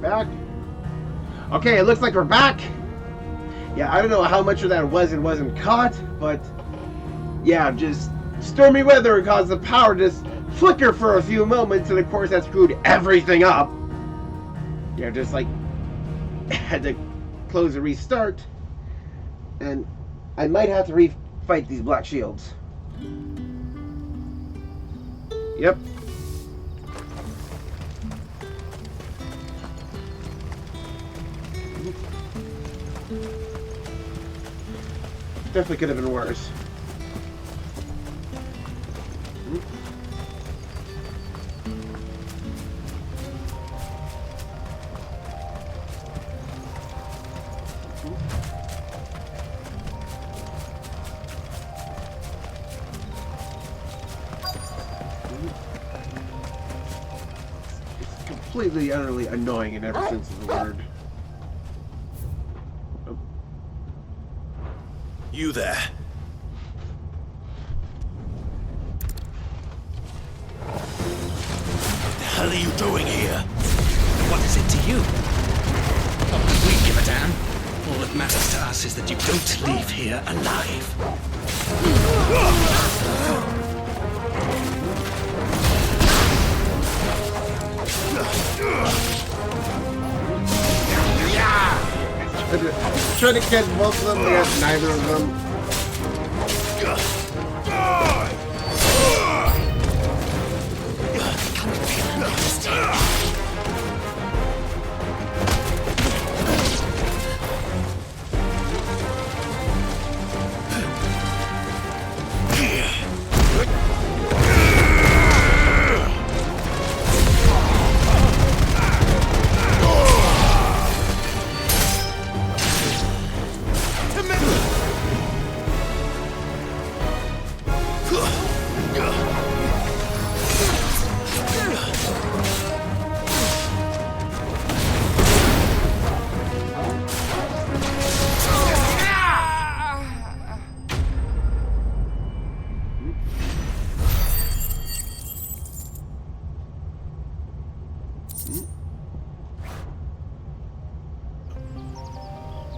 Back. Okay, it looks like we're back. Yeah, I don't know how much of that was and wasn't caught, but yeah, just stormy weather caused the power to just flicker for a few moments, and of course that screwed everything up. Yeah, just like had to close and restart, and I might have to refight these black shields. Yep. Definitely could have been worse. It's completely, utterly annoying in every sense of the word. You there. What the hell are you doing here? What is it to you? Not that we give a damn. All that matters to us is that you don't leave here alive. Trying to catch both of them, but neither of them.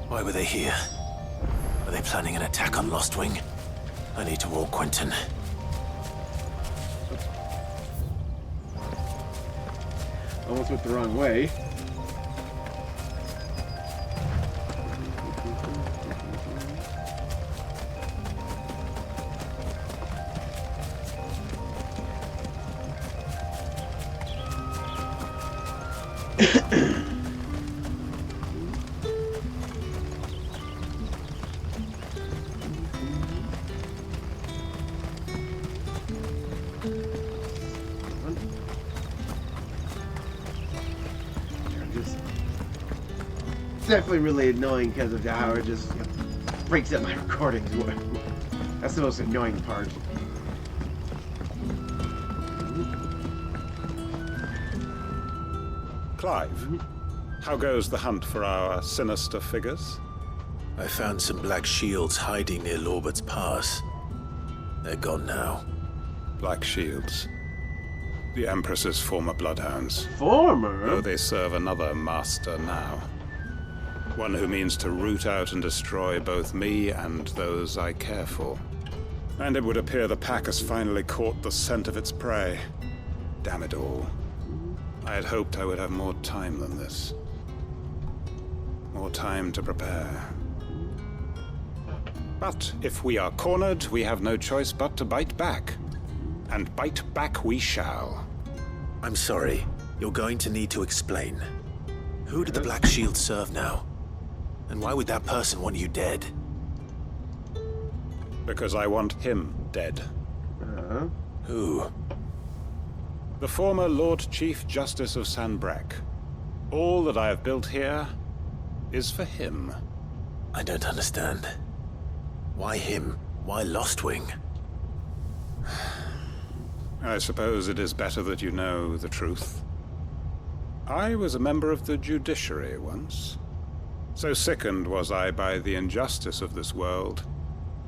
Why were they here? Are they planning an attack on Lost Wing? I need to warn Quentin. Almost went the wrong way. Definitely really annoying because of how it just breaks up my recordings. That's the most annoying part. Clive, how goes the hunt for our sinister figures? I found some black shields hiding near Lorbert's Pass. They're gone now. Black Shields. The Empress's former bloodhounds. Former? Though they serve another master now. One who means to root out and destroy both me and those I care for. And it would appear the pack has finally caught the scent of its prey. Damn it all. I had hoped I would have more time than this. More time to prepare. But if we are cornered, we have no choice but to bite back. And bite back we shall. I'm sorry. You're going to need to explain. Who did the Black Shield serve now? And why would that person want you dead? Because I want him dead. Who? The former Lord Chief Justice of Sanbreque. All that I have built here is for him. I don't understand. Why him? Why Lost Wing? I suppose it is better that you know the truth. I was a member of the judiciary once. So sickened was I by the injustice of this world,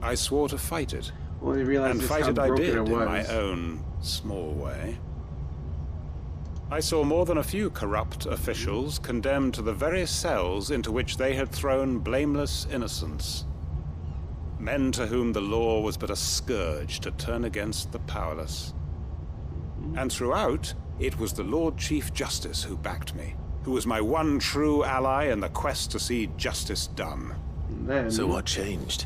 I swore to fight it. Well, they realized and just fight how it I broken did it in was. my own small way. I saw more than a few corrupt officials condemned to the very cells into which they had thrown blameless innocents. Men to whom the law was but a scourge to turn against the powerless. And throughout, it was the Lord Chief Justice who backed me, who was my one true ally in the quest to see justice done. Then... So what changed?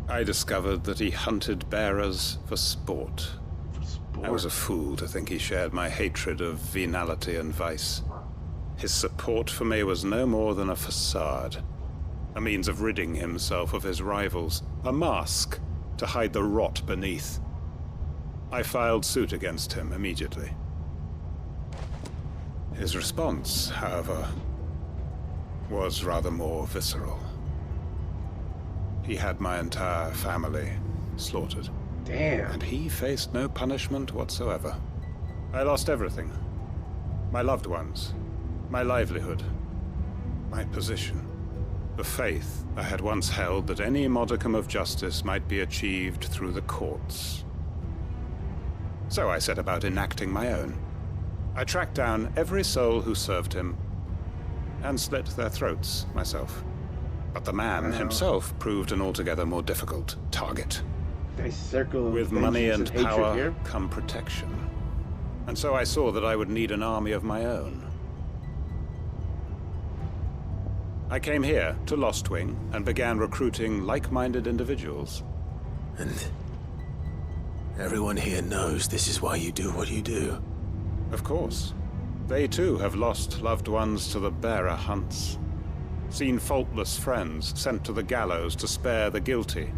I discovered that he hunted bearers for sport. I was a fool to think he shared my hatred of venality and vice. His support for me was no more than a facade, a means of ridding himself of his rivals, a mask to hide the rot beneath. I filed suit against him immediately. His response, however, was rather more visceral. He had my entire family slaughtered. Damn. And he faced no punishment whatsoever. I lost everything. My loved ones, my livelihood, my position, the faith I had once held that any modicum of justice might be achieved through the courts. So I set about enacting my own. I tracked down every soul who served him, and slit their throats myself. But the man himself proved an altogether more difficult target. Nice circle of With money and hatred power here. come protection. And so I saw that I would need an army of my own. I came here to Lostwing and began recruiting like-minded individuals. And everyone here knows this is why you do what you do. Of course. They too have lost loved ones to the bearer hunts. Seen faultless friends sent to the gallows to spare the guilty.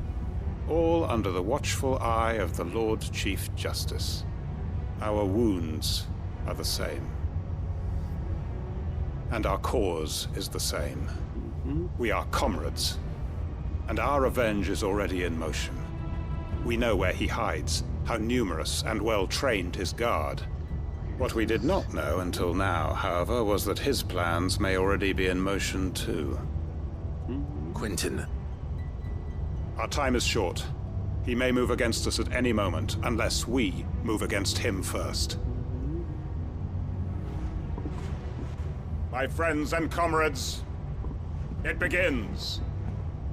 All under the watchful eye of the Lord Chief Justice. Our wounds are the same. And our cause is the same. We are comrades. And our revenge is already in motion. We know where he hides, how numerous and well-trained his guard. What we did not know until now, however, was that his plans may already be in motion too. Quentin. Our time is short. He may move against us at any moment, unless we move against him first. My friends and comrades, it begins.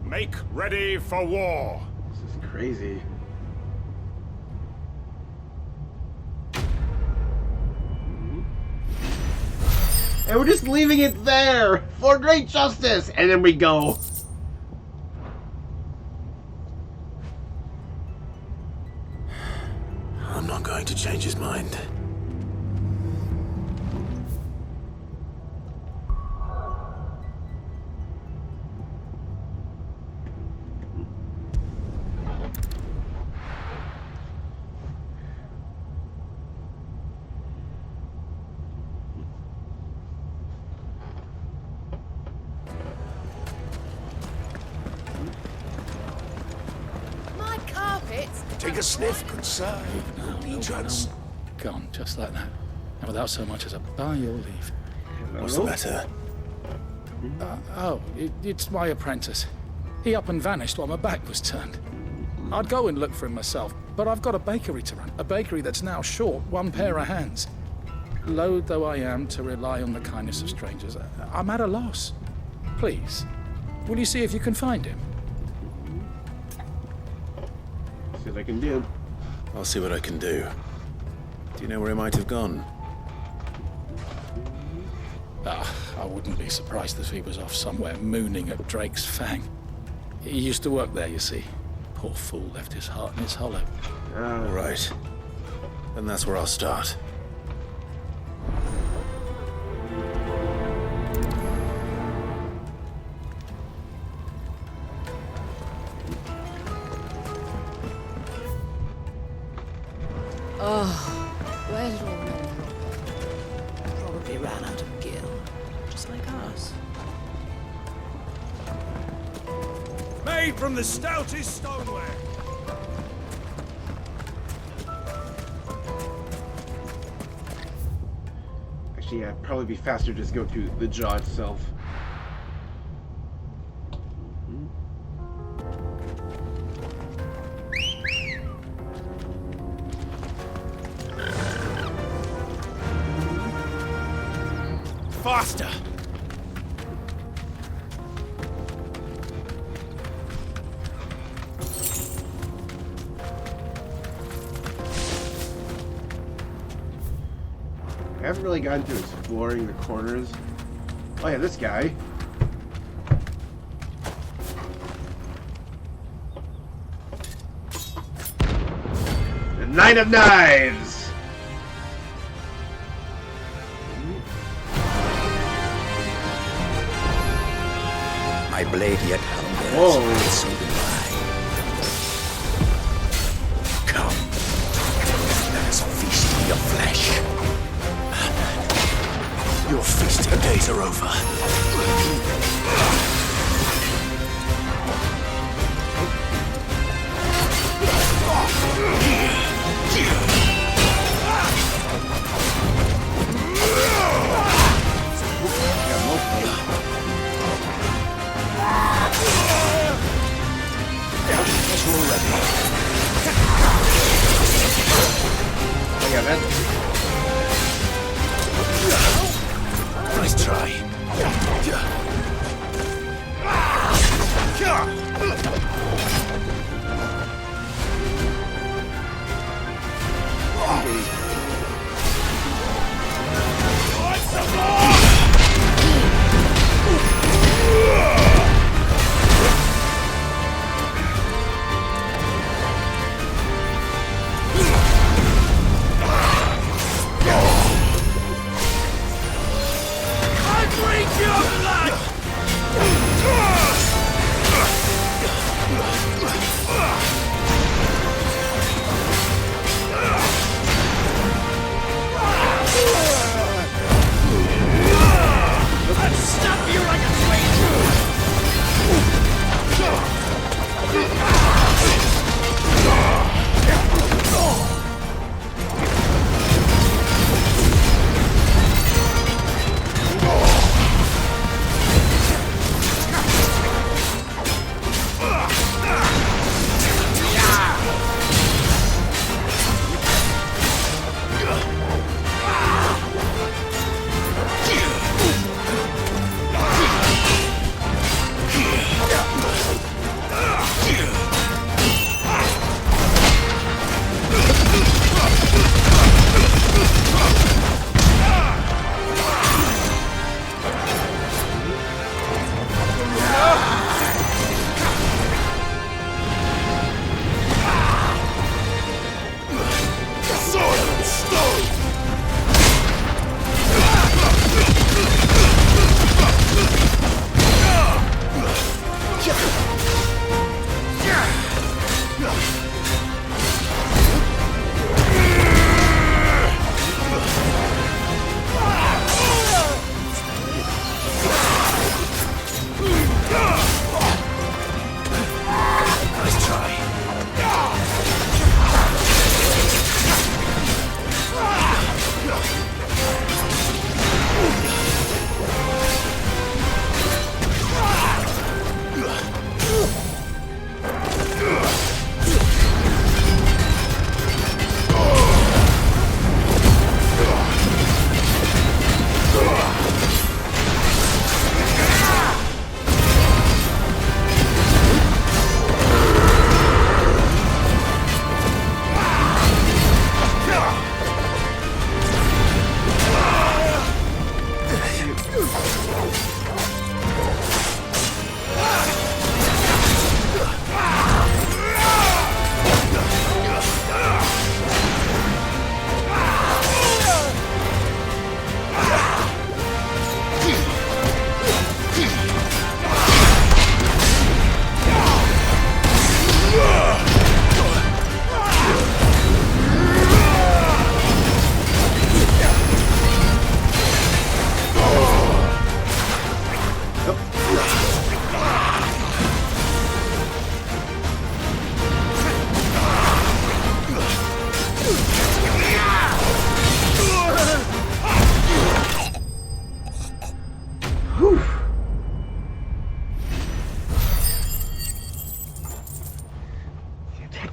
Make ready for war. This is crazy. And we're just leaving it there for great justice, and then we go. I'm not going to change his mind. My carpets! Take a sniff, good sir. Just Gone, just like that. And without so much as a by your leave. What's the matter? It's my apprentice. He up and vanished while my back was turned. I'd go and look for him myself, but I've got a bakery to run. A bakery that's now short one pair of hands. Loath though I am to rely on the kindness of strangers, I'm at a loss. Please, will you see if you can find him? See what I can do. I'll see what I can do. Do you know where he might have gone? I wouldn't be surprised if he was off somewhere mooning at Drake's Fang. He used to work there, you see. Poor fool left his heart in its hollow. All right. Then that's where I'll start. Where did all the men go? Probably ran out of gil, just like us. made from the stoutest stoneware. Actually, yeah, it'd probably be faster to just go to the jaw itself. faster! I haven't really gotten to exploring the corners. Oh yeah, this guy. The Knight of Knives! My blade yet hungers. Whoa. And so do I. Come. Let us feast on your flesh. Your feasting days are over. Oh yeah, that's... Nice try.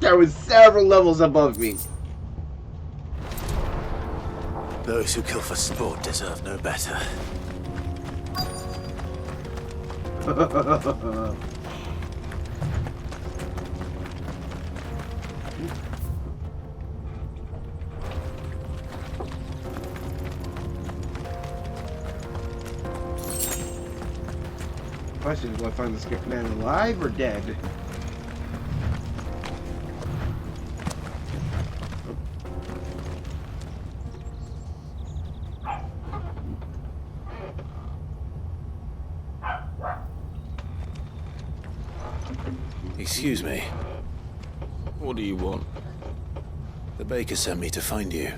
That was several levels above me. Those who kill for sport deserve no better. Question is, will I find this man alive or dead? Excuse me. What do you want? The baker sent me to find you.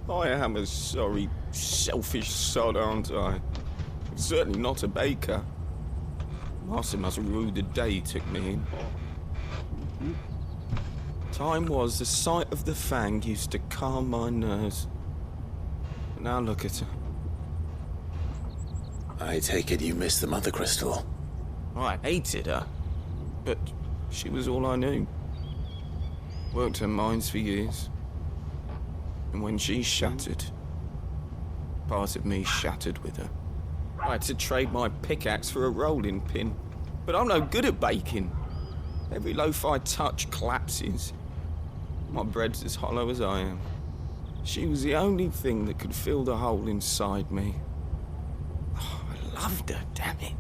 I am a sorry, selfish sod, aren't I? Certainly not a baker. Master must rue the day he took me in. Time was the sight of the fang used to calm my nerves. But now look at her. I take it you missed the Mother Crystal. I hated her, but she was all I knew. Worked her mines for years. And when she shattered, part of me shattered with her. I had to trade my pickaxe for a rolling pin, but I'm no good at baking. Every loaf I touch collapses. My bread's as hollow as I am. She was the only thing that could fill the hole inside me. Oh, I loved her, damn it.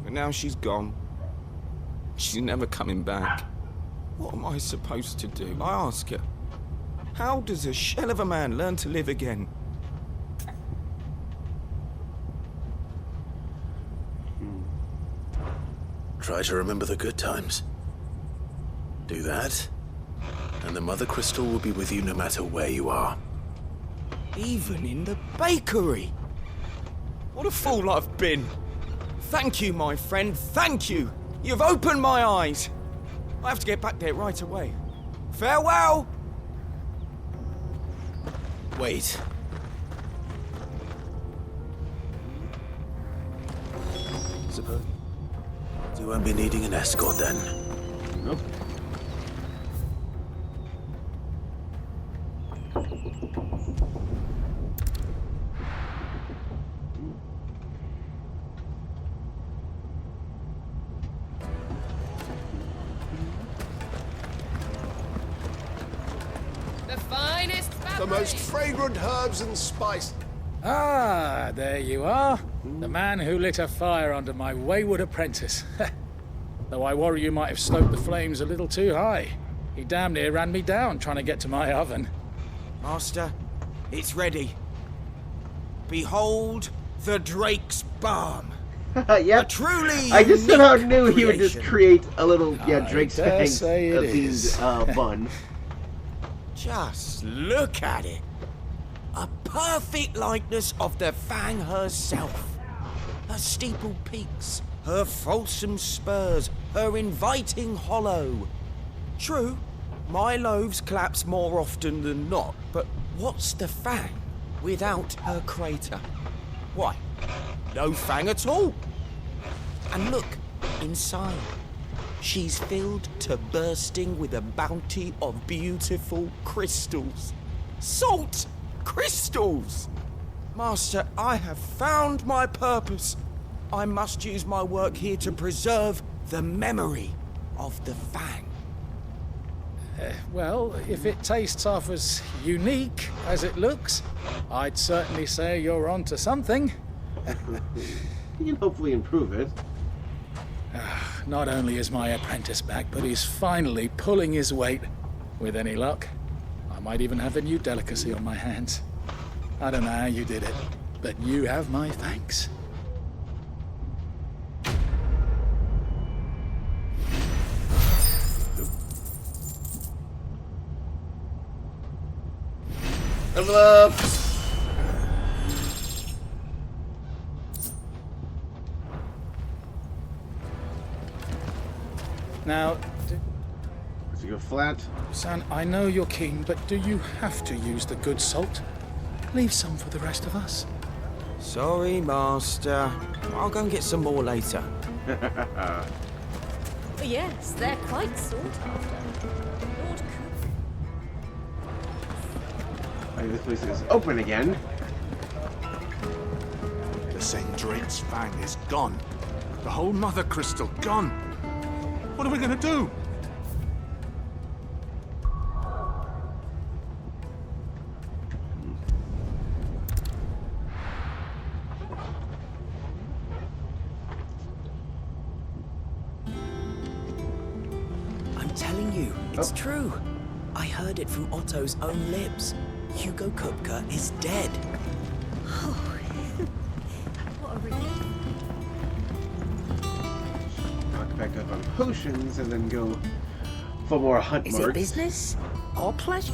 But now she's gone. She's never coming back. What am I supposed to do? I ask her. How does a shell of a man learn to live again? Try to remember the good times. Do that, and the Mother Crystal will be with you no matter where you are. Even in the bakery. What a fool I've been. Thank you, my friend, thank you. You've opened my eyes. I have to get back there right away. Farewell! Wait. Suppose you won't be needing an escort then. Nope. The most fragrant herbs and spice. Ah, there you are. The man who lit a fire under my wayward apprentice. Though I worry you might have stoked the flames a little too high. He damn near ran me down trying to get to my oven. Master, it's ready. Behold the Drake's Balm. Yep. A truly I just somehow unique knew he would just creation. create a little Drake's dare Fangs say it is. themed bun. Just look at it. A perfect likeness of the Fang herself. Her steeple peaks, her fulsome spurs, her inviting hollow. True, my loaves collapse more often than not, but what's the Fang without her crater? Why, no Fang at all. And look, inside. She's filled to bursting with a bounty of beautiful crystals. Salt crystals! Master, I have found my purpose. I must use my work here to preserve the memory of the Fang. Well, if it tastes half as unique as it looks, I'd certainly say you're onto something. You can hopefully improve it. Not only is my apprentice back, but he's finally pulling his weight. With any luck, I might even have a new delicacy on my hands. I don't know how you did it, but you have my thanks. Level up! Now, Does it go flat? San, I know you're keen, but do you have to use the good salt? Leave some for the rest of us. Sorry, Master. I'll go and get some more later. Yes, they're quite sought after. Lord This place is open again. The St. Drake's Fang is gone. The whole Mother Crystal gone. What are we gonna do? I'm telling you, it's true. I heard it from Otto's own lips. Hugo Kupka is dead. What a relief. Knock back up on potions and then go for more hunt Is marks. it business or pleasure?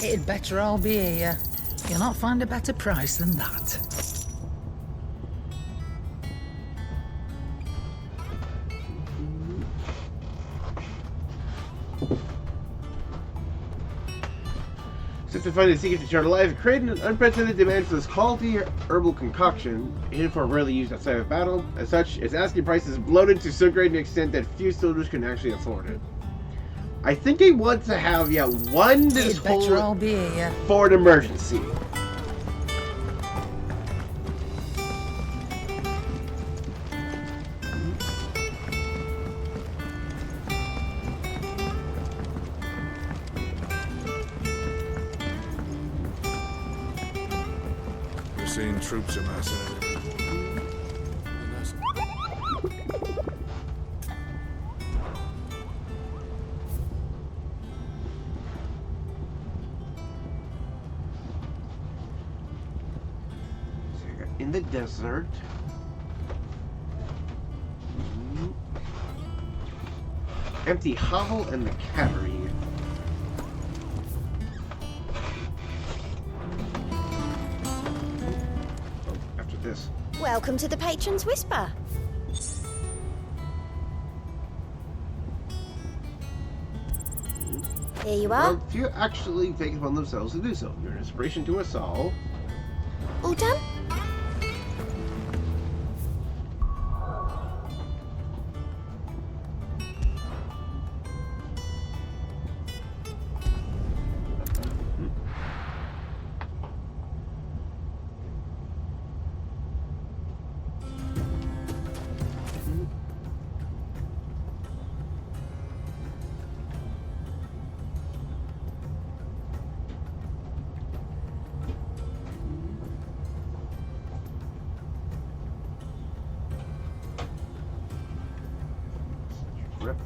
It'd better all be here. You'll not find a better price than that. To find a secret to eternal life, creating an unprecedented demand for this quality herbal concoction, heretofore rarely used outside of battle. As such, its asking price is bloated to so great an extent that few soldiers can actually afford it. I think I want to have, one this It'd better all whole be here. for an emergency. We're seeing troops amassing everywhere. So I got in the desert. Empty hovel and the cattery. Oh, after this. Welcome to the Patron's Whisper. Here you are. Well, few actually take it upon themselves to do so. You're an inspiration to us all. All done? Rip.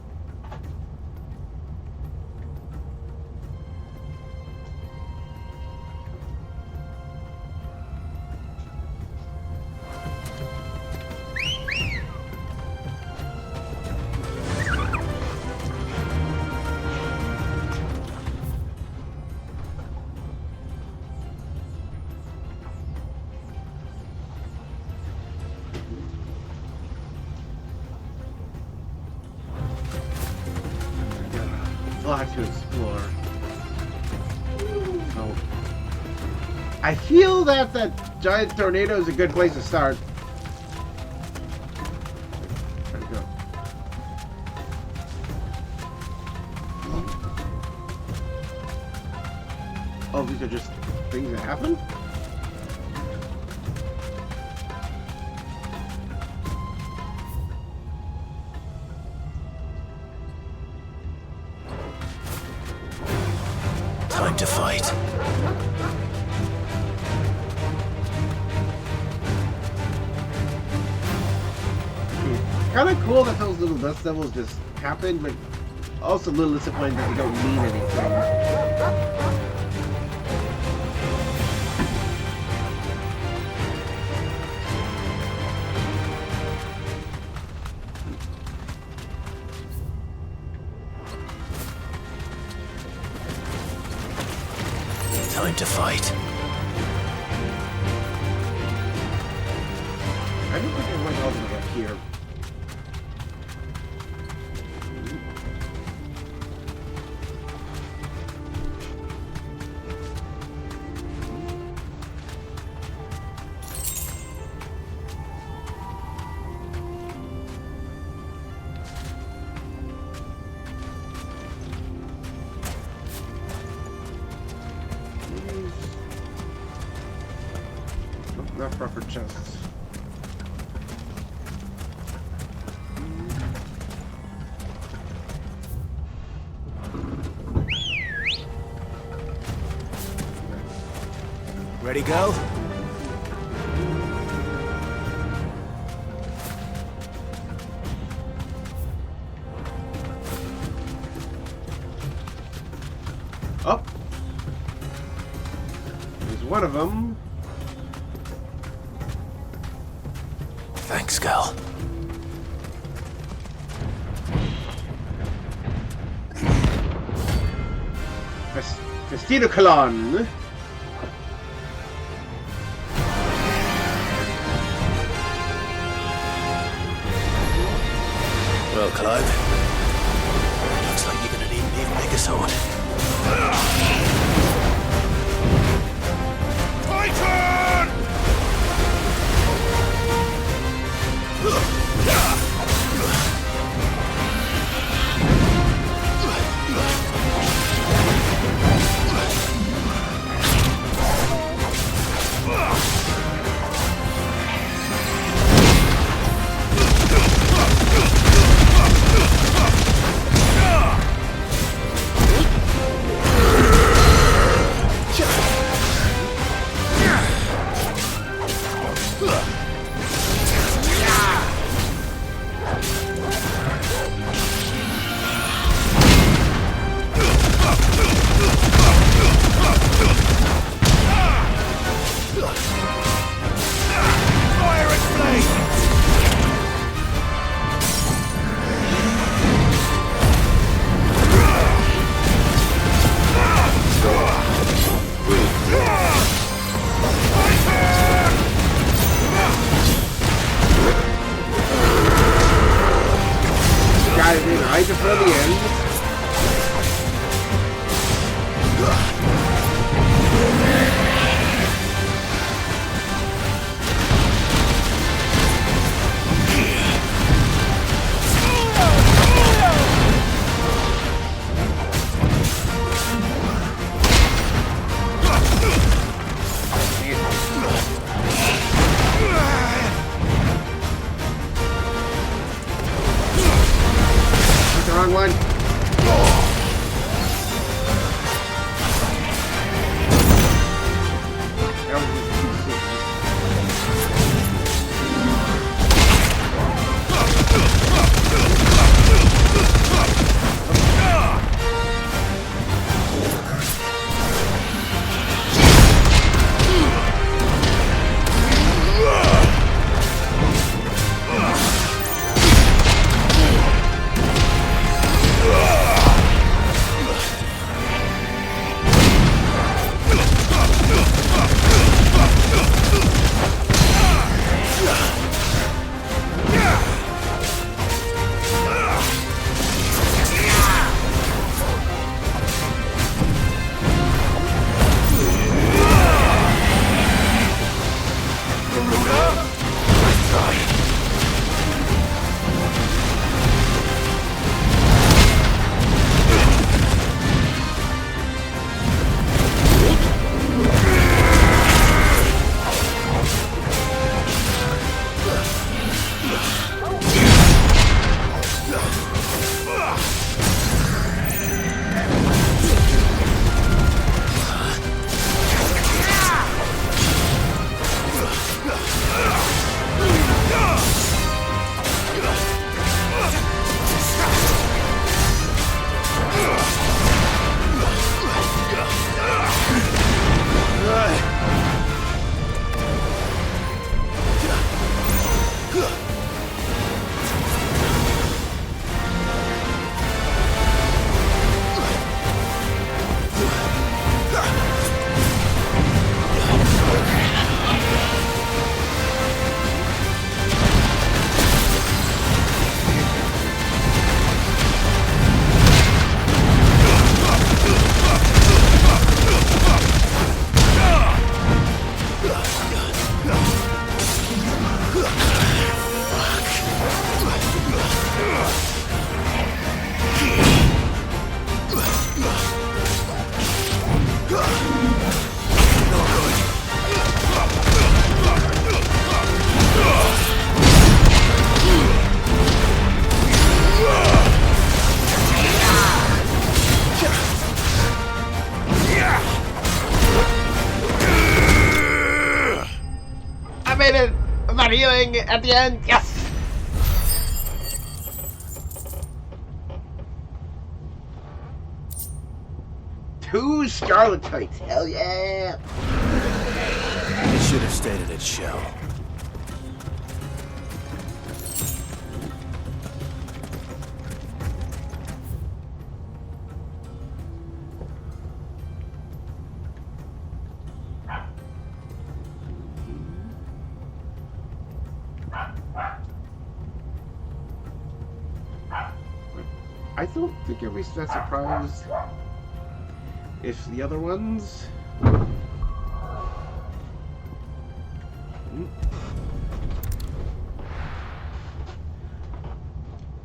Lot to explore. So, I feel that that giant tornado is a good place to start. Where'd it go? Oh, these are just things that happen? Time to fight. Kind of cool that those little dust devils just happen, but also a little disappointing that they don't mean anything. Time to fight. I don't think I went all the way up here. Not proper chests. Ready, go? Up. There's one of them. Thanks, girl. Festino Colon. Well, Clive, looks like you're gonna need an even bigger sword. Titan! made it! I'm not healing at the end! Yes! Two Scarletites! Hell yeah! It should have stayed in its shell. I don't think I'd be that surprised if the other ones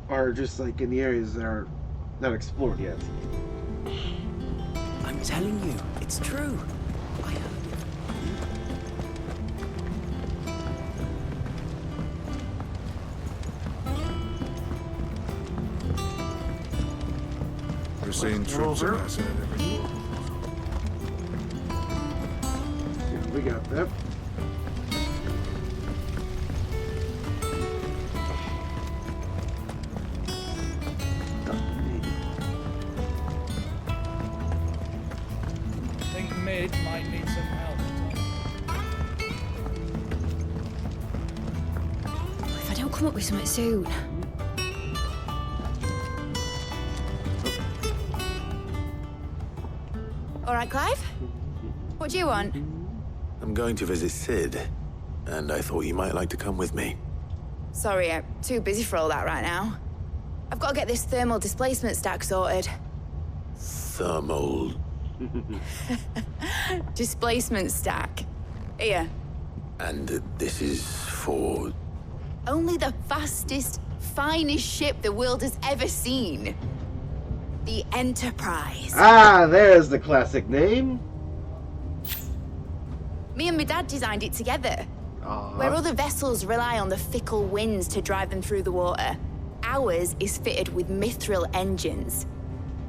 are just like in the areas that are not explored yet. I'm telling you, it's true. I heard it. We're seeing troops Over. outside every door. Yeah, we got that. I think Mid might need some help. If I don't come up with something soon. All right, Clive? What do you want? I'm going to visit Sid, and I thought you might like to come with me. Sorry, I'm too busy for all that right now. I've got to get this thermal displacement stack sorted. Thermal... Displacement stack. Here. And this is for... Only the fastest, finest ship the world has ever seen. The Enterprise. Ah, there's the classic name. Me and my dad designed it together. Where other vessels rely on the fickle winds to drive them through the water, ours is fitted with mithril engines.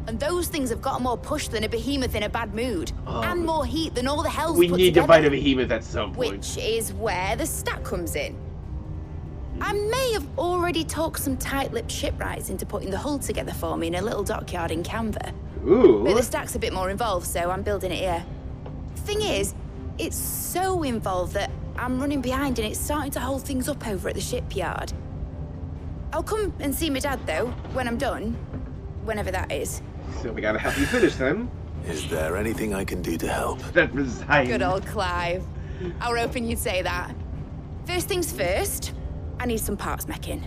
And those things have got more push than a behemoth in a bad mood, and more heat than all the hells We put need to together, fight a behemoth at some point. which is where the stack comes in. I may have already talked some tight-lipped shipwrights into putting the hull together for me in a little dockyard in Canva. Ooh. But the stack's a bit more involved, so I'm building it here. Thing is, it's so involved that I'm running behind and it's starting to hold things up over at the shipyard. I'll come and see my dad, though, when I'm done. Whenever that is. So we gotta help you finish them. Is there anything I can do to help? That resign. Good old Clive. I were hoping you'd say that. First things first, I need some parts meching.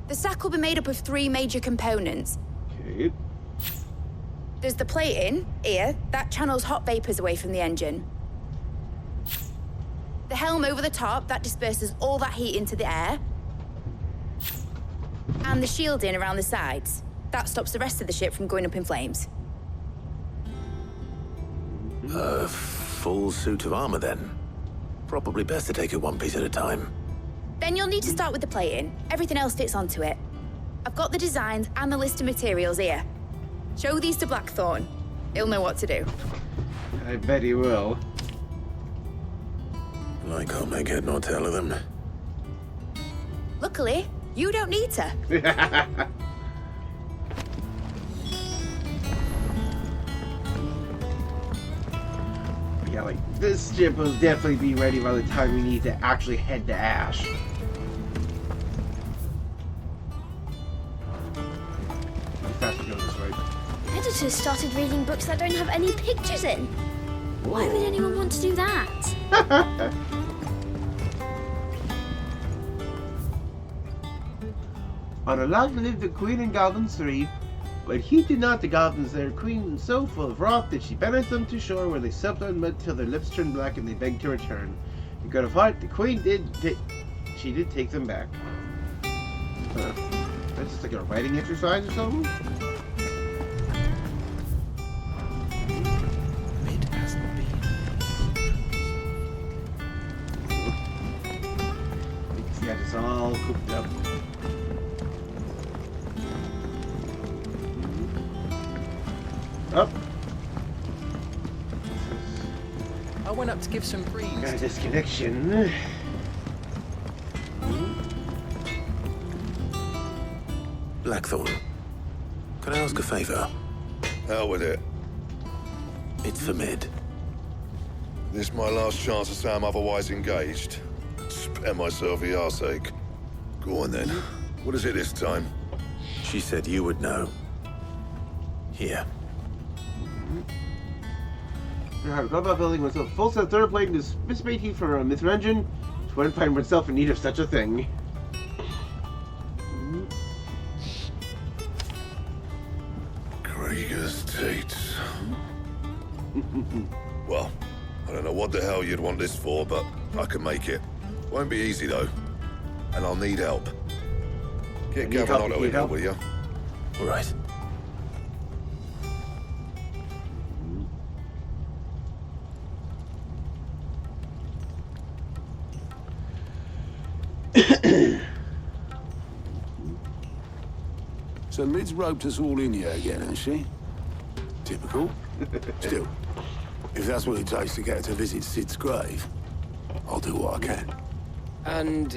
The stack will be made up of 3 major components. Okay. There's the plating, here, that channels hot vapors away from the engine. The helm over the top, that disperses all that heat into the air. And the shielding around the sides. That stops the rest of the ship from going up in flames. A full suit of armor, then? Probably best to take it one piece at a time. Then you'll need to start with the plating. Everything else fits onto it. I've got the designs and the list of materials here. Show these to Blackthorn. He'll know what to do. I bet he will. I can't make head nor tail of them. Luckily, you don't need to. Yeah, like, this ship will definitely be ready by the time we need to actually head to Ash. How fast we go this way? Editors started reading books that don't have any pictures in. Why would anyone want to do that? On a log lived the queen and goblins 3, but heeded not the goblins their queen so full of wrath that she banished them to shore where they supped on mud till their lips turned black and they begged to return. In good of heart, the queen did take them back. That's just like a writing exercise or something? Mid hasn't been. It's got us all cooked up. Up. I went up to give some breeze. Got a disconnection. Blackthorn, can I ask a favor? Hell with it. It's for Mid. This my last chance to say I'm otherwise engaged. Spare myself the arseache. Go on then. What is it this time? She said you would know. Here. Your robot building was a full set of third plate is mismating for a Mithra engine. To when find oneself in need of such a thing. Krieger's Tates. Well, I don't know what the hell you'd want this for, but I can make it. Won't be easy though. And I'll need help. Get Gavin Otto in here, will you? All right. So Mid's roped us all in here again, hasn't she? Typical. Still, if that's what it takes to get her to visit Sid's grave, I'll do what I can. And,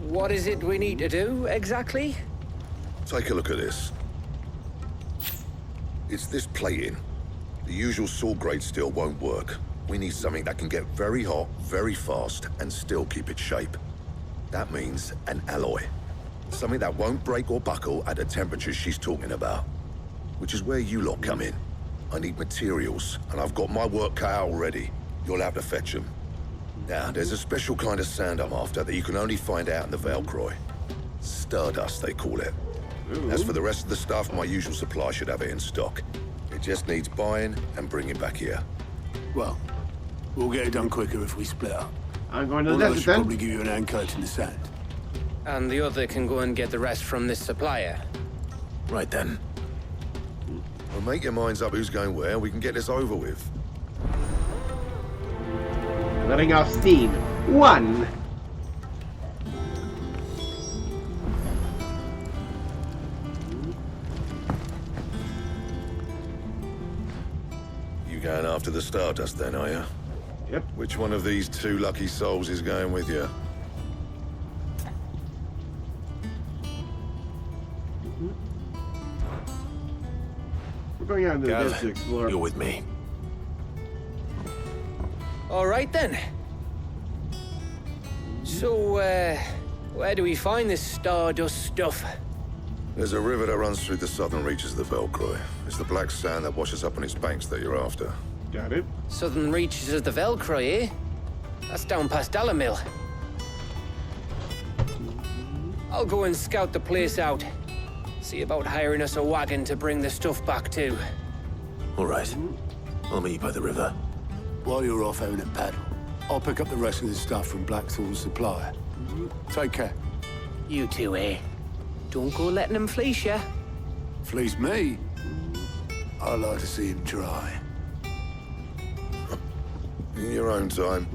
what is it we need to do, exactly? Take a look at this. It's this plating. The usual sword grade steel won't work. We need something that can get very hot, very fast, and still keep its shape. That means an alloy. Something that won't break or buckle at the temperatures she's talking about. Which is where you lot come in. I need materials, and I've got my work cut out already. You'll have to fetch them. Now, there's a special kind of sand I'm after that you can only find out in the Velcroy. Stardust, they call it. As for the rest of the stuff, my usual supply should have it in stock. It just needs buying and bringing back here. Well, we'll get it done quicker if we split up. I'm going to the One of us desert should then. probably give you an hand coat in the sand. And the other can go and get the rest from this supplier. Right then. Well, make your minds up who's going where, we can get this over with. Letting off steam. 1. You going after the Stardust then, are you? Yep. Which one of these two lucky souls is going with you? We're going out into the desert to explore. You're with me. All right, then. So, where do we find this Stardust stuff? There's a river that runs through the southern reaches of the Velcroy. It's the black sand that washes up on its banks that you're after. Got it. Southern reaches of the Velcroy, eh? That's down past Alamill. I'll go and scout the place out. See about hiring us a wagon to bring the stuff back to. All right. I'll meet you by the river. While you're off having a paddle, I'll pick up the rest of the stuff from Blackthorn's supplier. Take care. You two, eh? Don't go letting him fleece ya. Fleece me? I'd like to see him try. In your own time.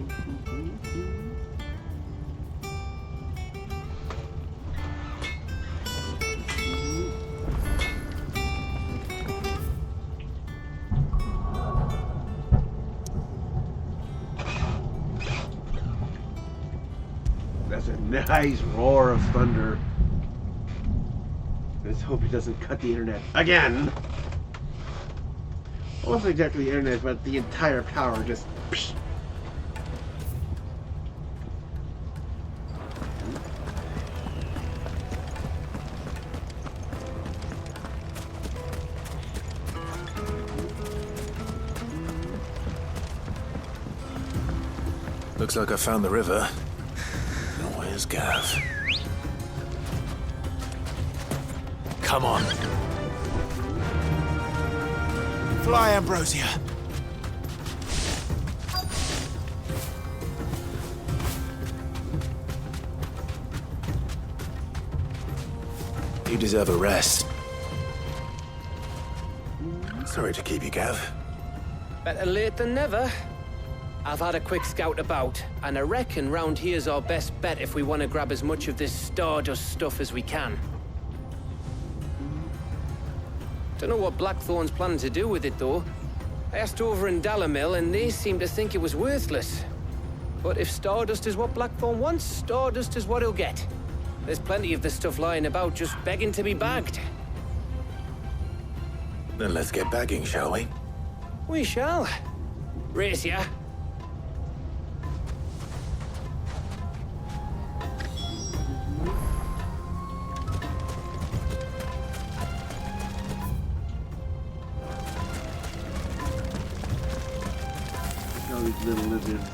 That's a nice roar of thunder. Let's hope he doesn't cut the internet again. It wasn't exactly the internet, but the entire power just. Psh. Looks like I found the river. Now where's Gav? Come on. Fly, Ambrosia. You deserve a rest. Sorry to keep you, Gav. Better late than never. I've had a quick scout about, and I reckon round here's our best bet if we want to grab as much of this Stardust stuff as we can. Don't know what Blackthorn's planning to do with it, though. I asked over in Dalamil, and they seemed to think it was worthless. But if Stardust is what Blackthorn wants, Stardust is what he'll get. There's plenty of this stuff lying about, just begging to be bagged. Then let's get bagging, shall we? We shall. Race ya. All these little lizards.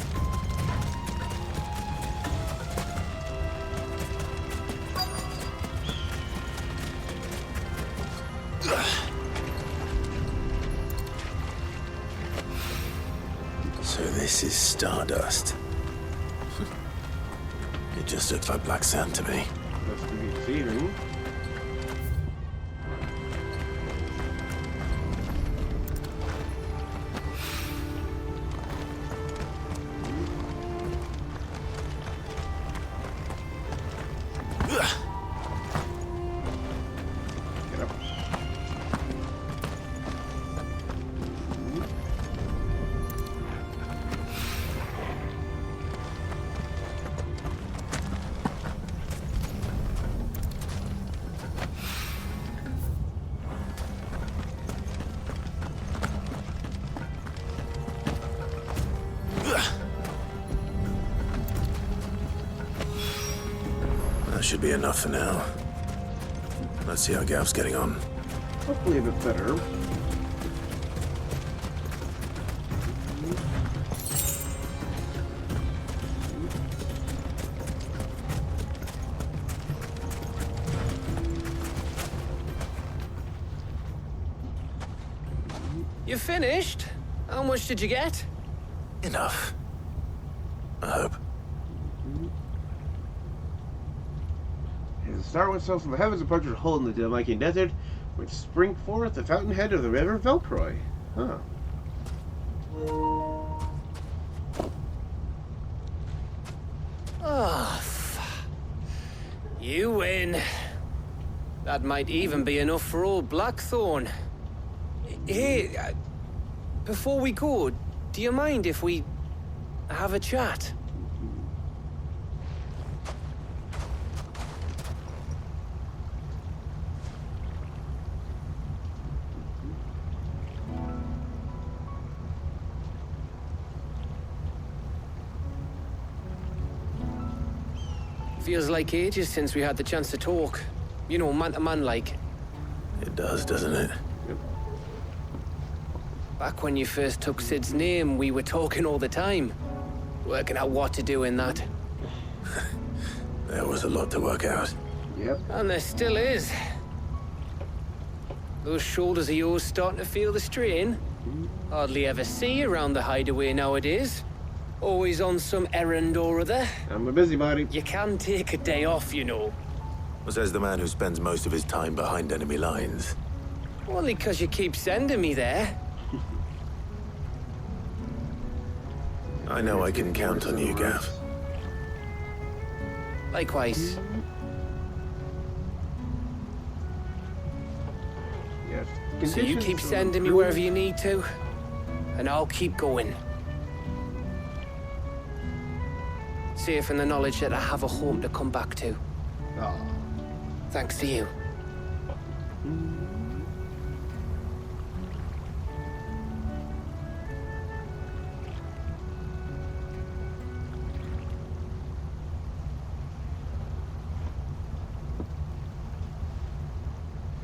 So this is Stardust. It just looks like black sand to me. That's to be deceiving. That should be enough for now. Let's see how Gav's getting on. Hopefully a bit better. You finished? How much did you get? Enough. I hope. As the star went south from the heavens, approaches a hole in the Dalakian desert, which spring forth the fountainhead of the river Velcroy. Huh. Oh, you win. That might even be enough for old Blackthorn. Hey, before we go, do you mind if we have a chat? Feels like ages since we had the chance to talk. You know, man to man like. It does, doesn't it? Back when you first took Sid's name, we were talking all the time. Working out what to do in that. There was a lot to work out. Yep. And there still is. Those shoulders of yours starting to feel the strain. Hardly ever see you around the hideaway nowadays. Always on some errand or other. I'm a busybody. You can take a day off, you know. Says the man who spends most of his time behind enemy lines. Only 'cause you keep sending me there. I know I can count on you, Gav. Likewise. Yes. So you keep sending me wherever you need to, and I'll keep going. Safe in the knowledge that I have a home to come back to. Aw. Thanks to you.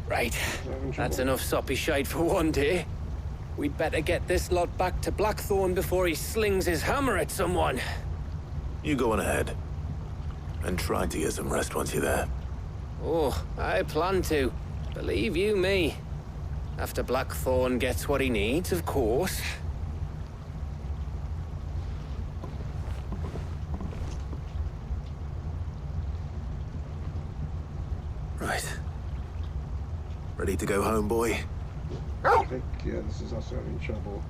Right. That's enough soppy shite for one day. We'd better get this lot back to Blackthorn before he slings his hammer at someone. You go on ahead. And try to get some rest once you're there. Oh, I plan to. Believe you me. After Blackthorn gets what he needs, of course. Right. Ready to go home, boy? I think, yeah, this is also in trouble.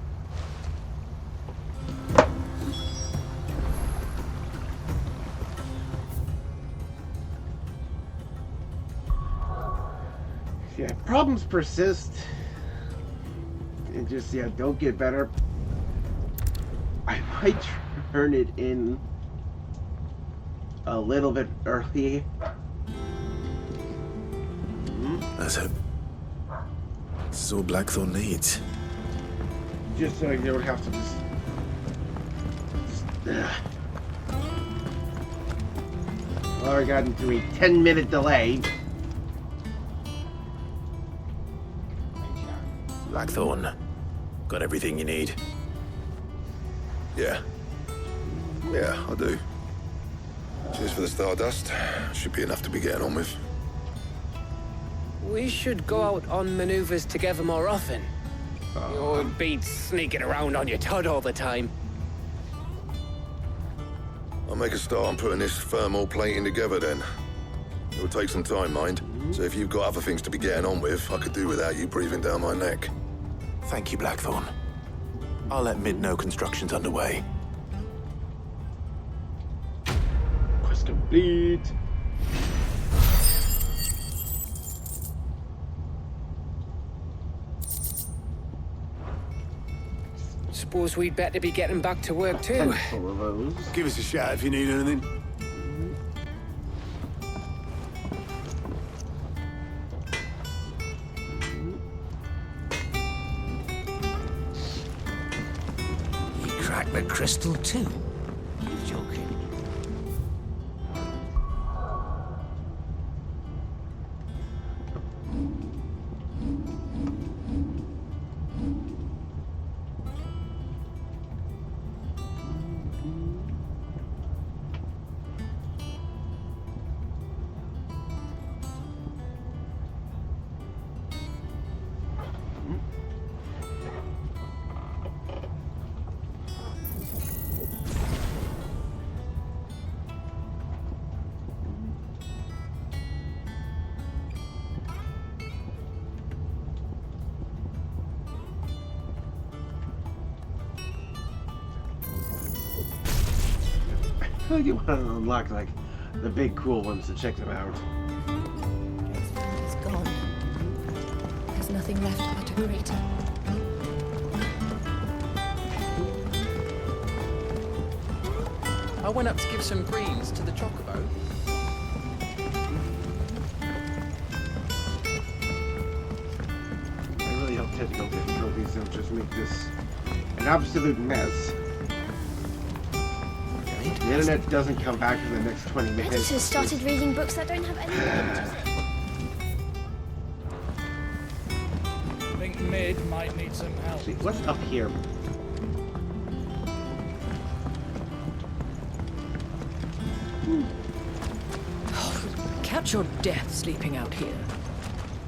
Yeah, problems persist. And just, yeah, don't get better. I might turn it in a little bit early. That's it. This is all Blackthorn needs. Just so you don't have to just well, I got into a 10-minute delay. Blackthorn, got everything you need? Yeah. Yeah, I do. Cheers for the stardust. Should be enough to be getting on with. We should go out on maneuvers together more often. You'd be sneaking around on your Todd all the time. I'll make a start on putting this thermal plating together then. It'll take some time, mind. So if you've got other things to be getting on with, I could do without you breathing down my neck. Thank you, Blackthorn. I'll let Mid know construction's underway. Quest complete. Suppose we'd better be getting back to work too. Give us a shout if you need anything. He cracked the crystal too. You're joking. I feel like you want to unlock like the big cool ones to check them out. It's gone. There's nothing left but a crater. I went up to give some greens to the chocobo. I really hope technical difficulties don't just make this an absolute mess. The internet doesn't come back in the next 20 minutes. Editors started reading books that don't have any pictures. I think Mid might need some help. See, what's up here? Catch your death sleeping out here.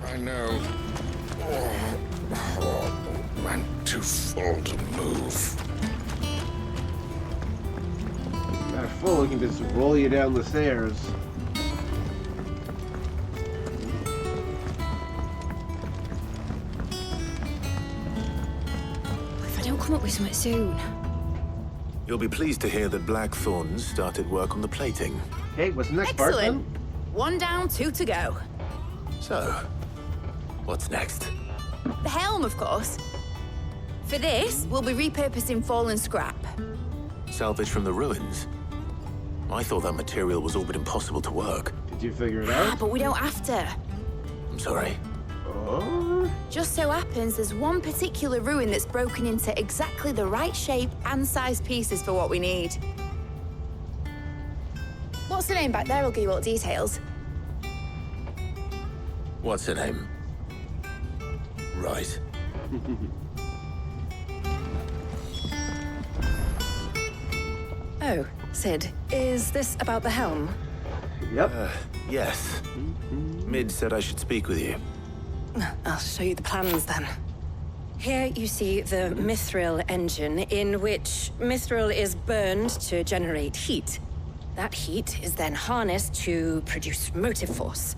I know. I'm too full to move. That fool can just roll you down the stairs. If I don't come up with something soon. You'll be pleased to hear that Blackthorn started work on the plating. Okay, what's the next part Excellent. then? 1 down, 2 to go. So, what's next? The helm, of course. For this, we'll be repurposing fallen scrap. Salvage from the ruins? I thought that material was all but impossible to work. Did you figure it out? But we don't have to. I'm sorry. Oh? Just so happens there's one particular ruin that's broken into exactly the right shape and size pieces for what we need. What's the name back there? I'll give you all the details. What's her name? Right. Oh, Sid, is this about the helm? Yep. Yes. Mid said I should speak with you. I'll show you the plans then. Here you see the mithril engine, in which mithril is burned to generate heat. That heat is then harnessed to produce motive force.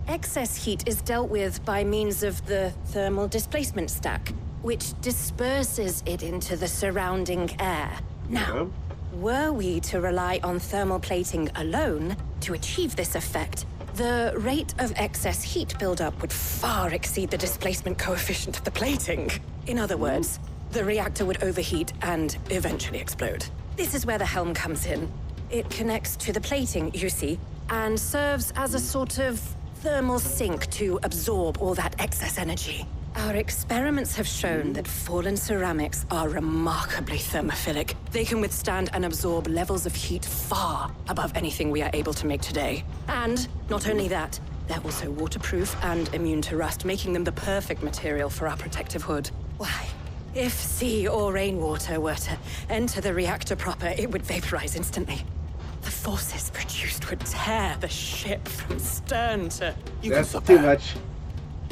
Excess heat is dealt with by means of the thermal displacement stack, which disperses it into the surrounding air. Now, were we to rely on thermal plating alone to achieve this effect, the rate of excess heat buildup would far exceed the displacement coefficient of the plating. In other words, the reactor would overheat and eventually explode. This is where the helm comes in. It connects to the plating, you see, and serves as a sort of thermal sink to absorb all that excess energy. Our experiments have shown that fallen ceramics are remarkably thermophilic. They can withstand and absorb levels of heat far above anything we are able to make today. And not only that, they're also waterproof and immune to rust, making them the perfect material for our protective hood. Why? If sea or rainwater were to enter the reactor proper, it would vaporize instantly. The forces produced would tear the ship from stern to... That's too much.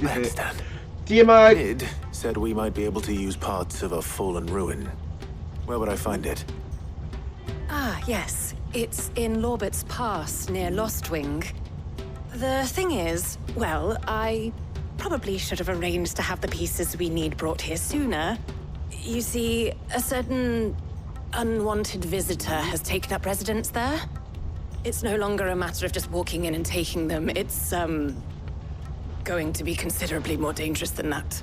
I understand. Tiamat! Id said we might be able to use parts of a fallen ruin. Where would I find it? Ah, yes. It's in Lorbert's Pass, near Lostwing. The thing is, well, I probably should have arranged to have the pieces we need brought here sooner. You see, a certain unwanted visitor has taken up residence there. It's no longer a matter of just walking in and taking them. It's, going to be considerably more dangerous than that.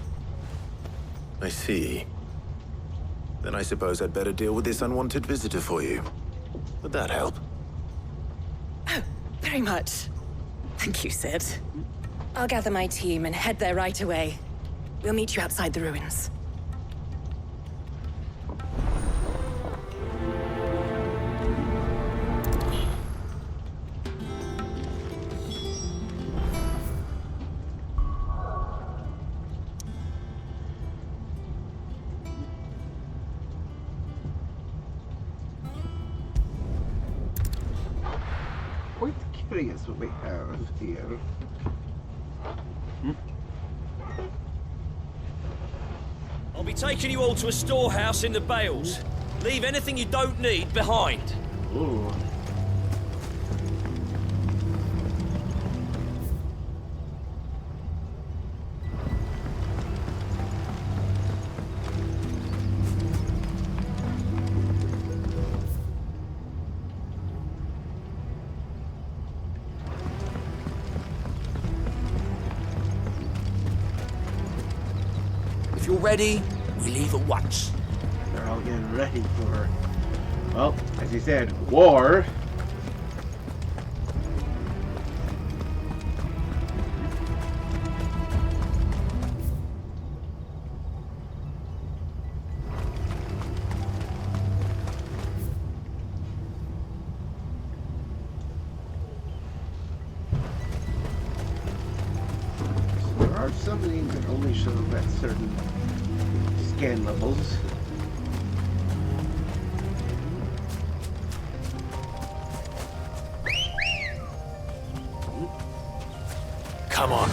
I see. Then I suppose I'd better deal with this unwanted visitor for you. Would that help? Oh, very much. Thank you, Sid. I'll gather my team and head there right away. We'll meet you outside the ruins. Quite curious what we have here. I'll be taking you all to a storehouse in the Bales. Leave anything you don't need behind. Ooh. If you're ready, we leave at once. They're all getting ready for, well, as you said, war. There are some names that only show up at certain scan levels. Come on.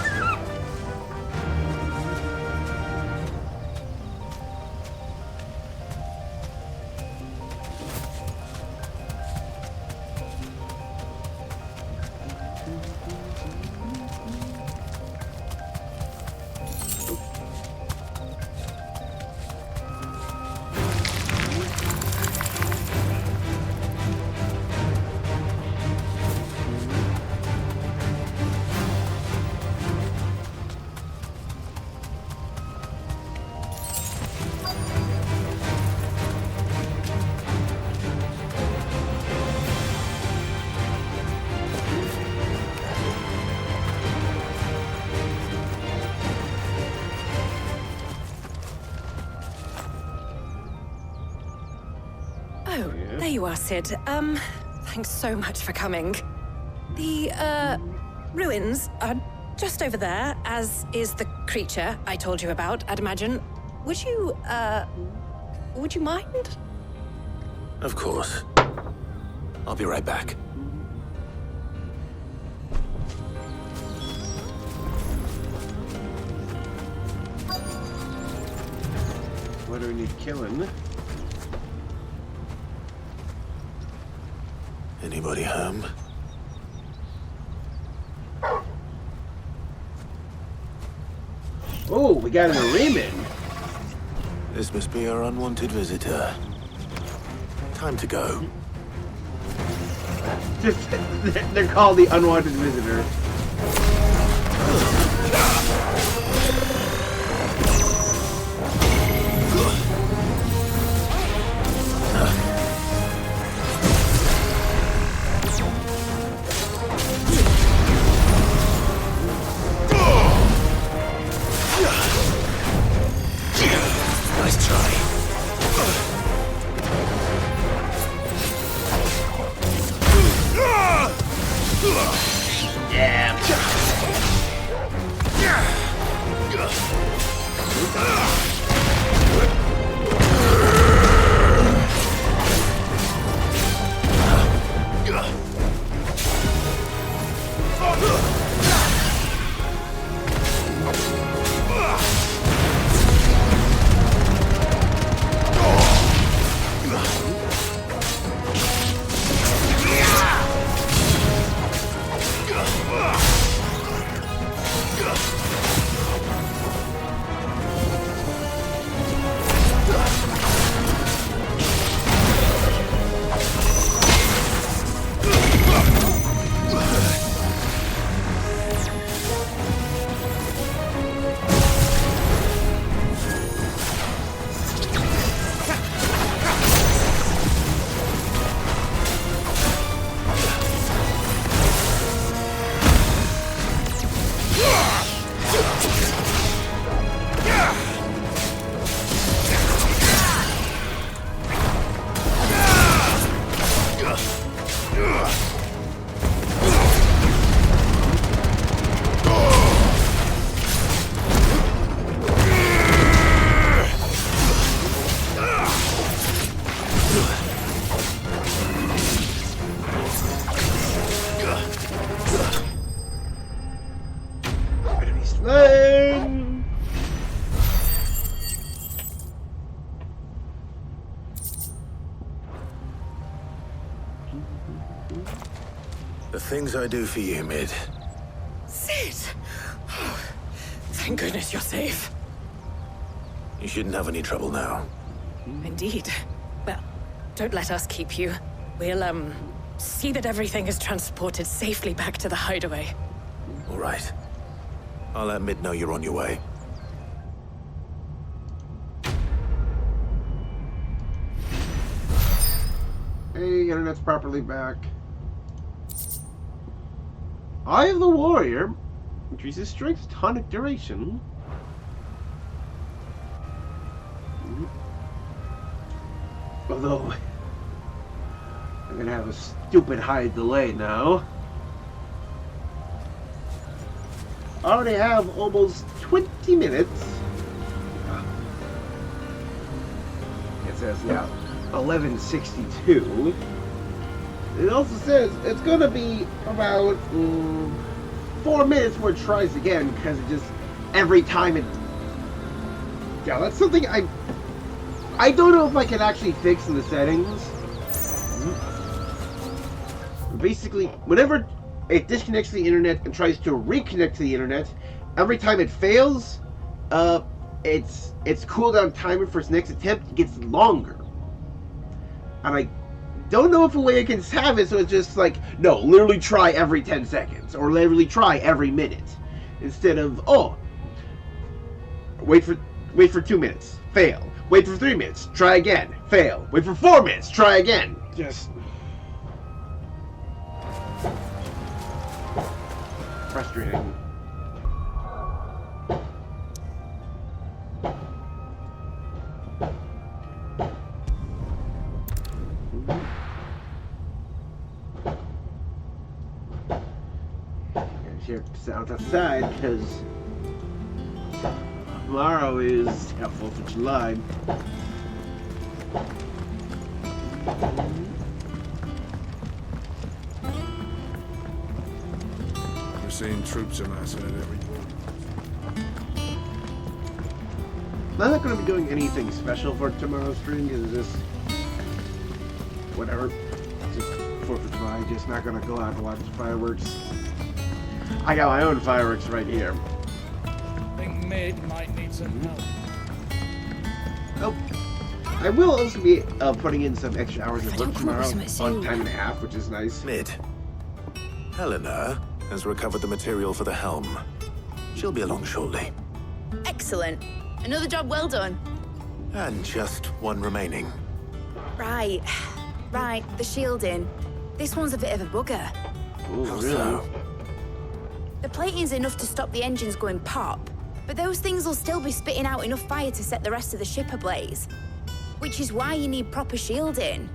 Oh, there you are, Sid. Thanks so much for coming. The, ruins are just over there, as is the creature I told you about, I'd imagine. Would you mind? Of course. I'll be right back. What do we need killing? Anybody home? Oh, we got an Riemann. This must be our unwanted visitor. Time to go. Just, they're called the unwanted visitor. The things I do for you, Mid. Sid! Oh, thank goodness you're safe. You shouldn't have any trouble now. Indeed. Well, don't let us keep you. We'll, see that everything is transported safely back to the hideaway. All right. I'll let Mid know you're on your way. Hey, internet's properly back. Eye of the Warrior increases strength, tonic duration. Although, I'm gonna have a stupid high delay now. I already have almost 20 minutes. It says, yeah, 11:62. It also says it's gonna be about 4 minutes before it tries again, because it just, every time it... Yeah, that's something I don't know if I can actually fix in the settings. Basically, whenever it disconnects the internet and tries to reconnect to the internet, every time it fails, its cooldown timer for its next attempt gets longer. And I don't know if a way I can have it so it's just like, no, literally try every 10 seconds, or literally try every minute, instead of, oh, wait for 2 minutes, fail. Wait for 3 minutes, try again, fail. Wait for 4 minutes, try again. Just frustrating. Hear sounds outside because tomorrow is 4th of July. We're seeing troops amassing at every... I'm not going to be doing anything special for tomorrow's stream because it's just whatever. It's just 4th of July. Just not going to go out and watch the fireworks. I got my own fireworks right here. I think Mid might need some help. Oh, I will also be putting in some extra hours of work tomorrow on time and a half, which is nice. Mid. Helena has recovered the material for the helm. She'll be along shortly. Excellent. Another job well done. And just one remaining. Right. Right, the shielding. This one's a bit of a bugger. Ooh, How really? so? The plating's enough to stop the engines going pop, but those things will still be spitting out enough fire to set the rest of the ship ablaze. Which is why you need proper shielding.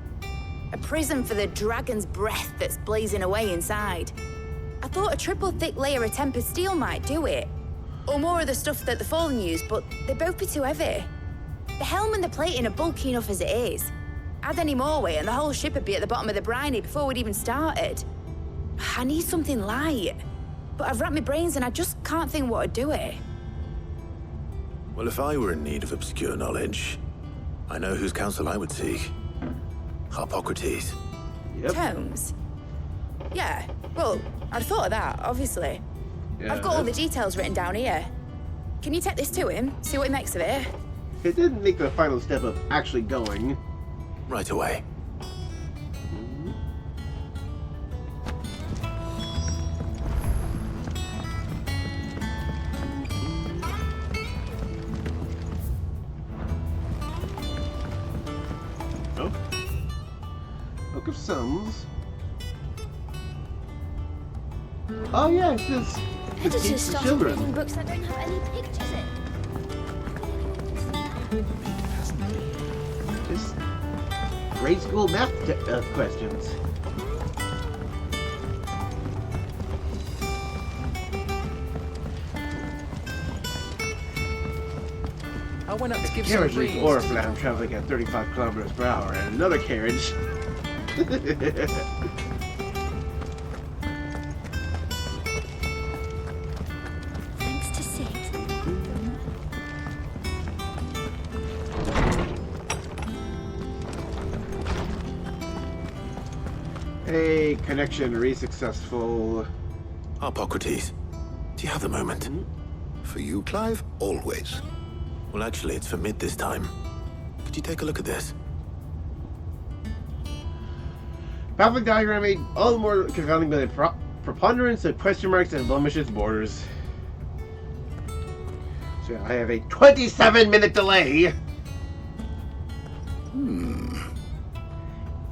A prison for the dragon's breath that's blazing away inside. I thought a triple thick layer of tempered steel might do it. Or more of the stuff that the Fallen use, but they'd both be too heavy. The helm and the plating are bulky enough as it is. Add any more weight and the whole ship would be at the bottom of the briny before we'd even started. I need something light. But I've racked my brains and I just can't think what would do it. Well, if I were in need of obscure knowledge, I know whose counsel I would seek. Harpocrates. Yep. Tomes? Yeah, well, I'd thought of that, obviously. Yeah, I've got all the details written down here. Can you take this to him, see what he makes of it? It didn't make the final step of actually going. Right away. Oh. Book of Sums. Oh yeah, it's just to teach Editors the started children. reading books that don't have any pictures in. Just grade school math questions. I went up to give some Carriage leaves greens. Oriflamme traveling at 35 kilometers per hour, and another carriage. Thanks to Sid. Hey, connection re-successful. Harpocrates, do you have a moment? For you, Clive, always. Well, actually, it's for mid this time. Could you take a look at this? Pathway diagram made all the more confounding by the preponderance of question marks and blemishes borders. So I have a 27-minute delay.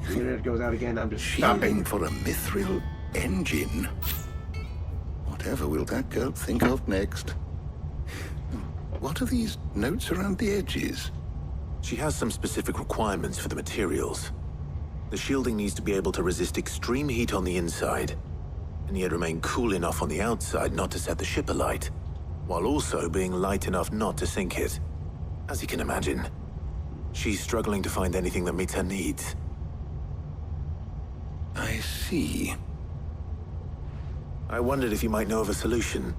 The internet goes out again. I'm just Shielding stopping. for a mithril engine. Whatever will that girl think of next? What are these notes around the edges? She has some specific requirements for the materials. The shielding needs to be able to resist extreme heat on the inside, and yet remain cool enough on the outside not to set the ship alight, while also being light enough not to sink it. As you can imagine, she's struggling to find anything that meets her needs. I see. I wondered if you might know of a solution,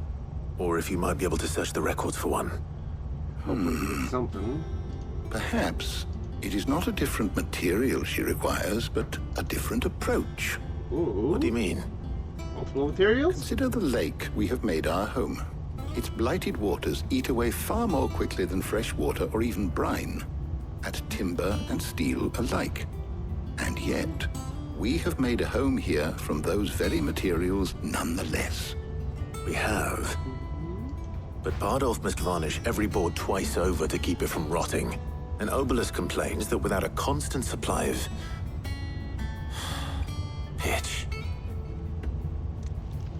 or if you might be able to search the records for one. Something. Perhaps it is not a different material she requires, but a different approach. Ooh. What do you mean? Multiple materials? Consider the lake we have made our home. Its blighted waters eat away far more quickly than fresh water or even brine, at timber and steel alike. And yet, we have made a home here from those very materials nonetheless. We have. But Bardolph must varnish every board twice over to keep it from rotting. And Obelisk complains that without a constant supply of pitch.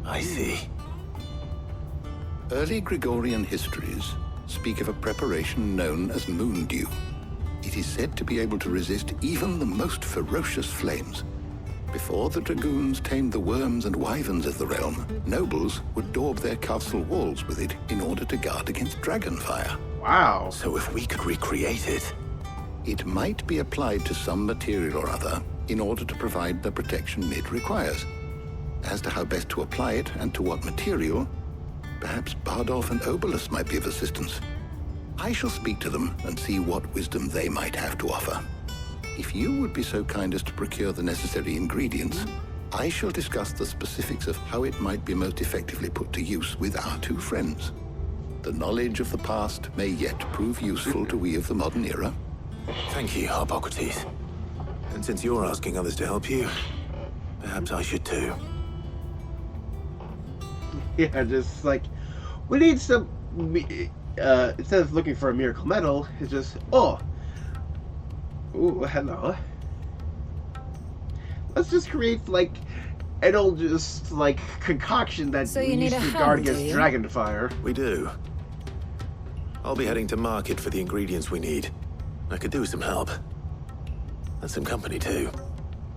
I see. Early Gregorian histories speak of a preparation known as moon dew. It is said to be able to resist even the most ferocious flames. Before the dragoons tamed the worms and wyverns of the realm, nobles would daub their castle walls with it in order to guard against dragon fire. Wow. So if we could recreate it... It might be applied to some material or other in order to provide the protection it requires. As to how best to apply it and to what material, perhaps Bardolph and Obelisk might be of assistance. I shall speak to them and see what wisdom they might have to offer. If you would be so kind as to procure the necessary ingredients, I shall discuss the specifics of how it might be most effectively put to use with our two friends. The knowledge of the past may yet prove useful to we of the modern era. Thank you, Harpocrates. And since you're asking others to help you, perhaps I should too. Yeah, just like, we need some, instead of looking for a miracle metal, it's just, oh, ooh, hello. Let's just create, like, an old, just, like, concoction that So you need used a to guard hand, do against you? dragon fire. We do. I'll be heading to market for the ingredients we need. I could do with some help. And some company too.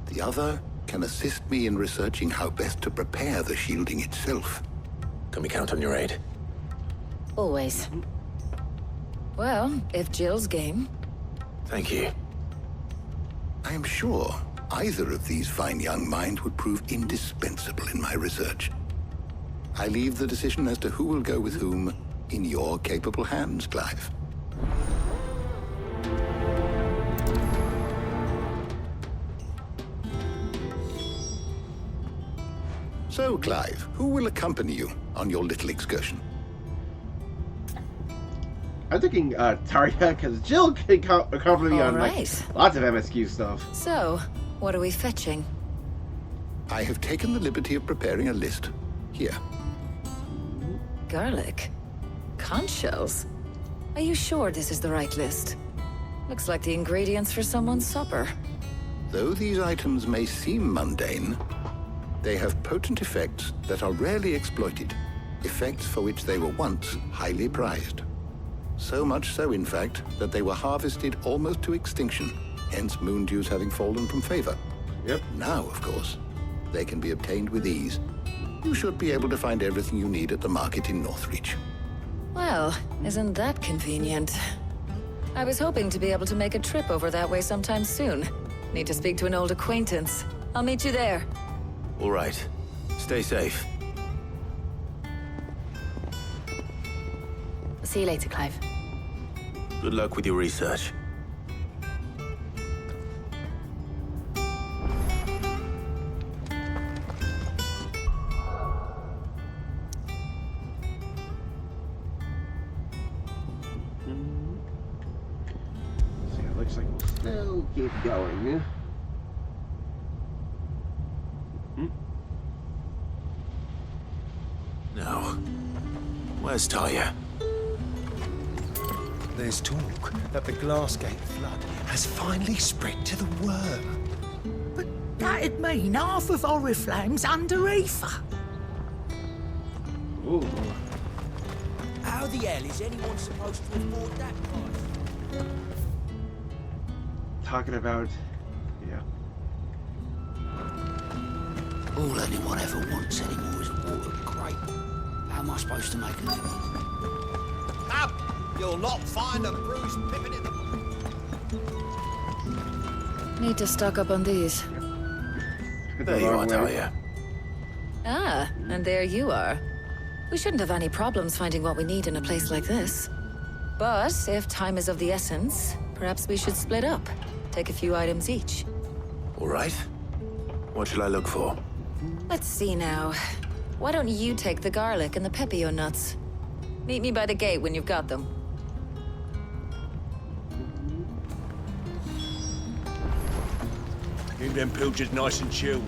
The other can assist me in researching how best to prepare the shielding itself. Can we count on your aid? Always. Well, if Jill's game. Thank you. I am sure either of these fine young minds would prove indispensable in my research. I leave the decision as to who will go with whom in your capable hands, Clive. So, Clive, who will accompany you on your little excursion? I'm thinking Tarja, because Jill can accompany me on like, Alright. lots of MSQ stuff. So, what are we fetching? I have taken the liberty of preparing a list. Here. Garlic? Conch shells? Are you sure this is the right list? Looks like the ingredients for someone's supper. Though these items may seem mundane, they have potent effects that are rarely exploited, effects for which they were once highly prized. So much so, in fact, that they were harvested almost to extinction, hence moon dews having fallen from favor. Yep. Now, of course, they can be obtained with ease. You should be able to find everything you need at the market in Northreach. Well, isn't that convenient? I was hoping to be able to make a trip over that way sometime soon. Need to speak to an old acquaintance. I'll meet you there. All right. Stay safe. See you later, Clive. Good luck with your research. looks like we'll still keep going. Now, where's Taya? There's talk that the Glassgate flood has finally spread to the worm. But that'd mean half of Oriflamme's under ether. Ooh. How the hell is anyone supposed to afford that price? Talking about, yeah. All anyone ever wants anymore is a water grape. How am I supposed to make a living? Up! You'll not find a bruised pippin in the... Need to stock up on these. There you are, Talia. Ah, and there you are. We shouldn't have any problems finding what we need in a place like this. But if time is of the essence, perhaps we should split up. Take a few items each. All right. What shall I look for? Let's see now. Why don't you take the garlic and the pepio nuts? Meet me by the gate when you've got them. Keep them pilgers nice and chilled.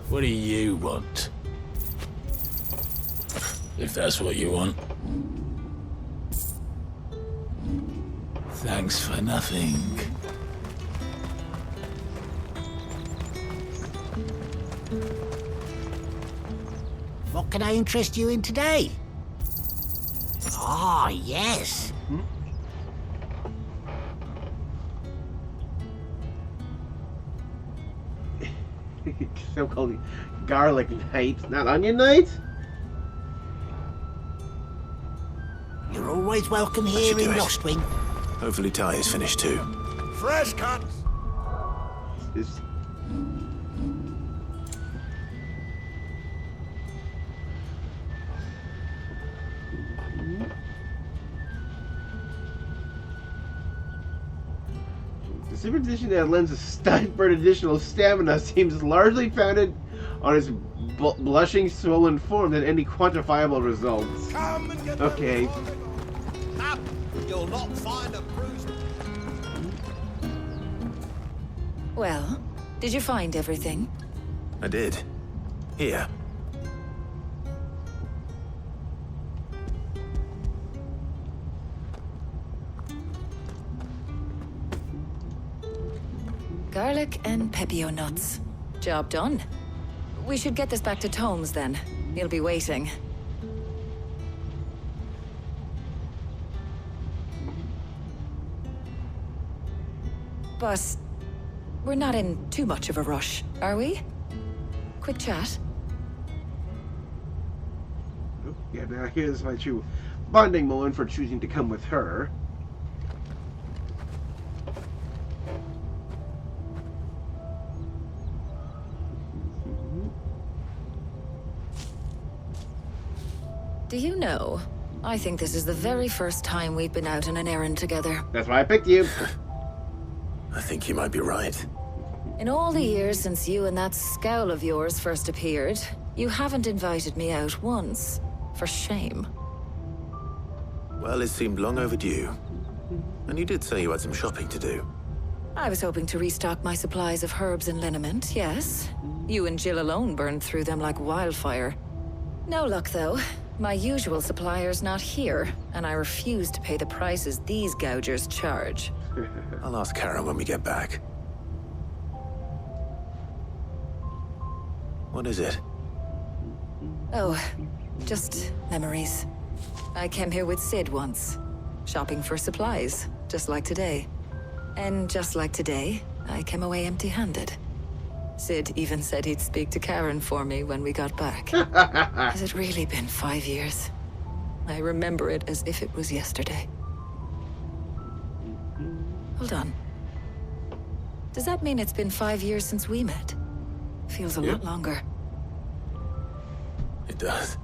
What do you want? If that's what you want. Thanks for nothing. What can I interest you in today? Ah, yes. So-called garlic night, not onion night? You're always welcome here in Lostwing. Hopefully Taya's finished too. Fresh cuts. This... The superstition that lends a stunt for additional stamina seems largely founded on its blushing, swollen form than any quantifiable results. Okay. Up! You'll not find a bruised... Well, did you find everything? I did. Here. Garlic and pepio nuts. Job done. We should get this back to Tomes then. He'll be waiting. But we're not in too much of a rush, are we? Quick chat. Yeah, now here's my true bonding moment for choosing to come with her. Do you know, I think this is the very first time we've been out on an errand together. That's why I picked you. I think you might be right. In all the years since you and that scowl of yours first appeared, you haven't invited me out once. For shame. Well, it seemed long overdue. And you did say you had some shopping to do. I was hoping to restock my supplies of herbs and liniment, yes. You and Jill alone burned through them like wildfire. No luck, though. My usual supplier's not here, and I refuse to pay the prices these gougers charge. I'll ask Karen when we get back. What is it? Oh, just memories. I came here with Sid once, shopping for supplies, just like today. And just like today, I came away empty-handed. Sid even said he'd speak to Karen for me when we got back. Has it really been 5 years? I remember it as if it was yesterday. Hold on. Does that mean it's been 5 years since we met? Feels a lot longer. It does.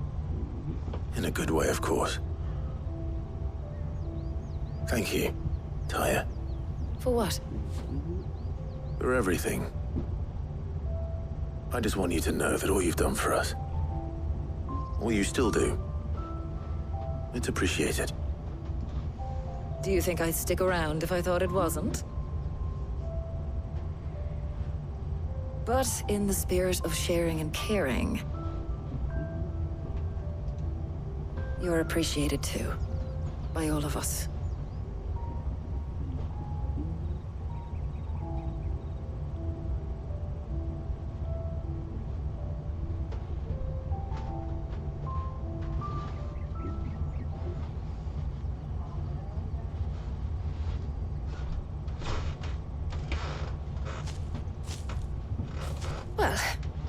In a good way, of course. Thank you, Taya. For what? For everything. I just want you to know that all you've done for us, all you still do, it's appreciated. Do you think I'd stick around if I thought it wasn't? But in the spirit of sharing and caring, you're appreciated too, by all of us. Well,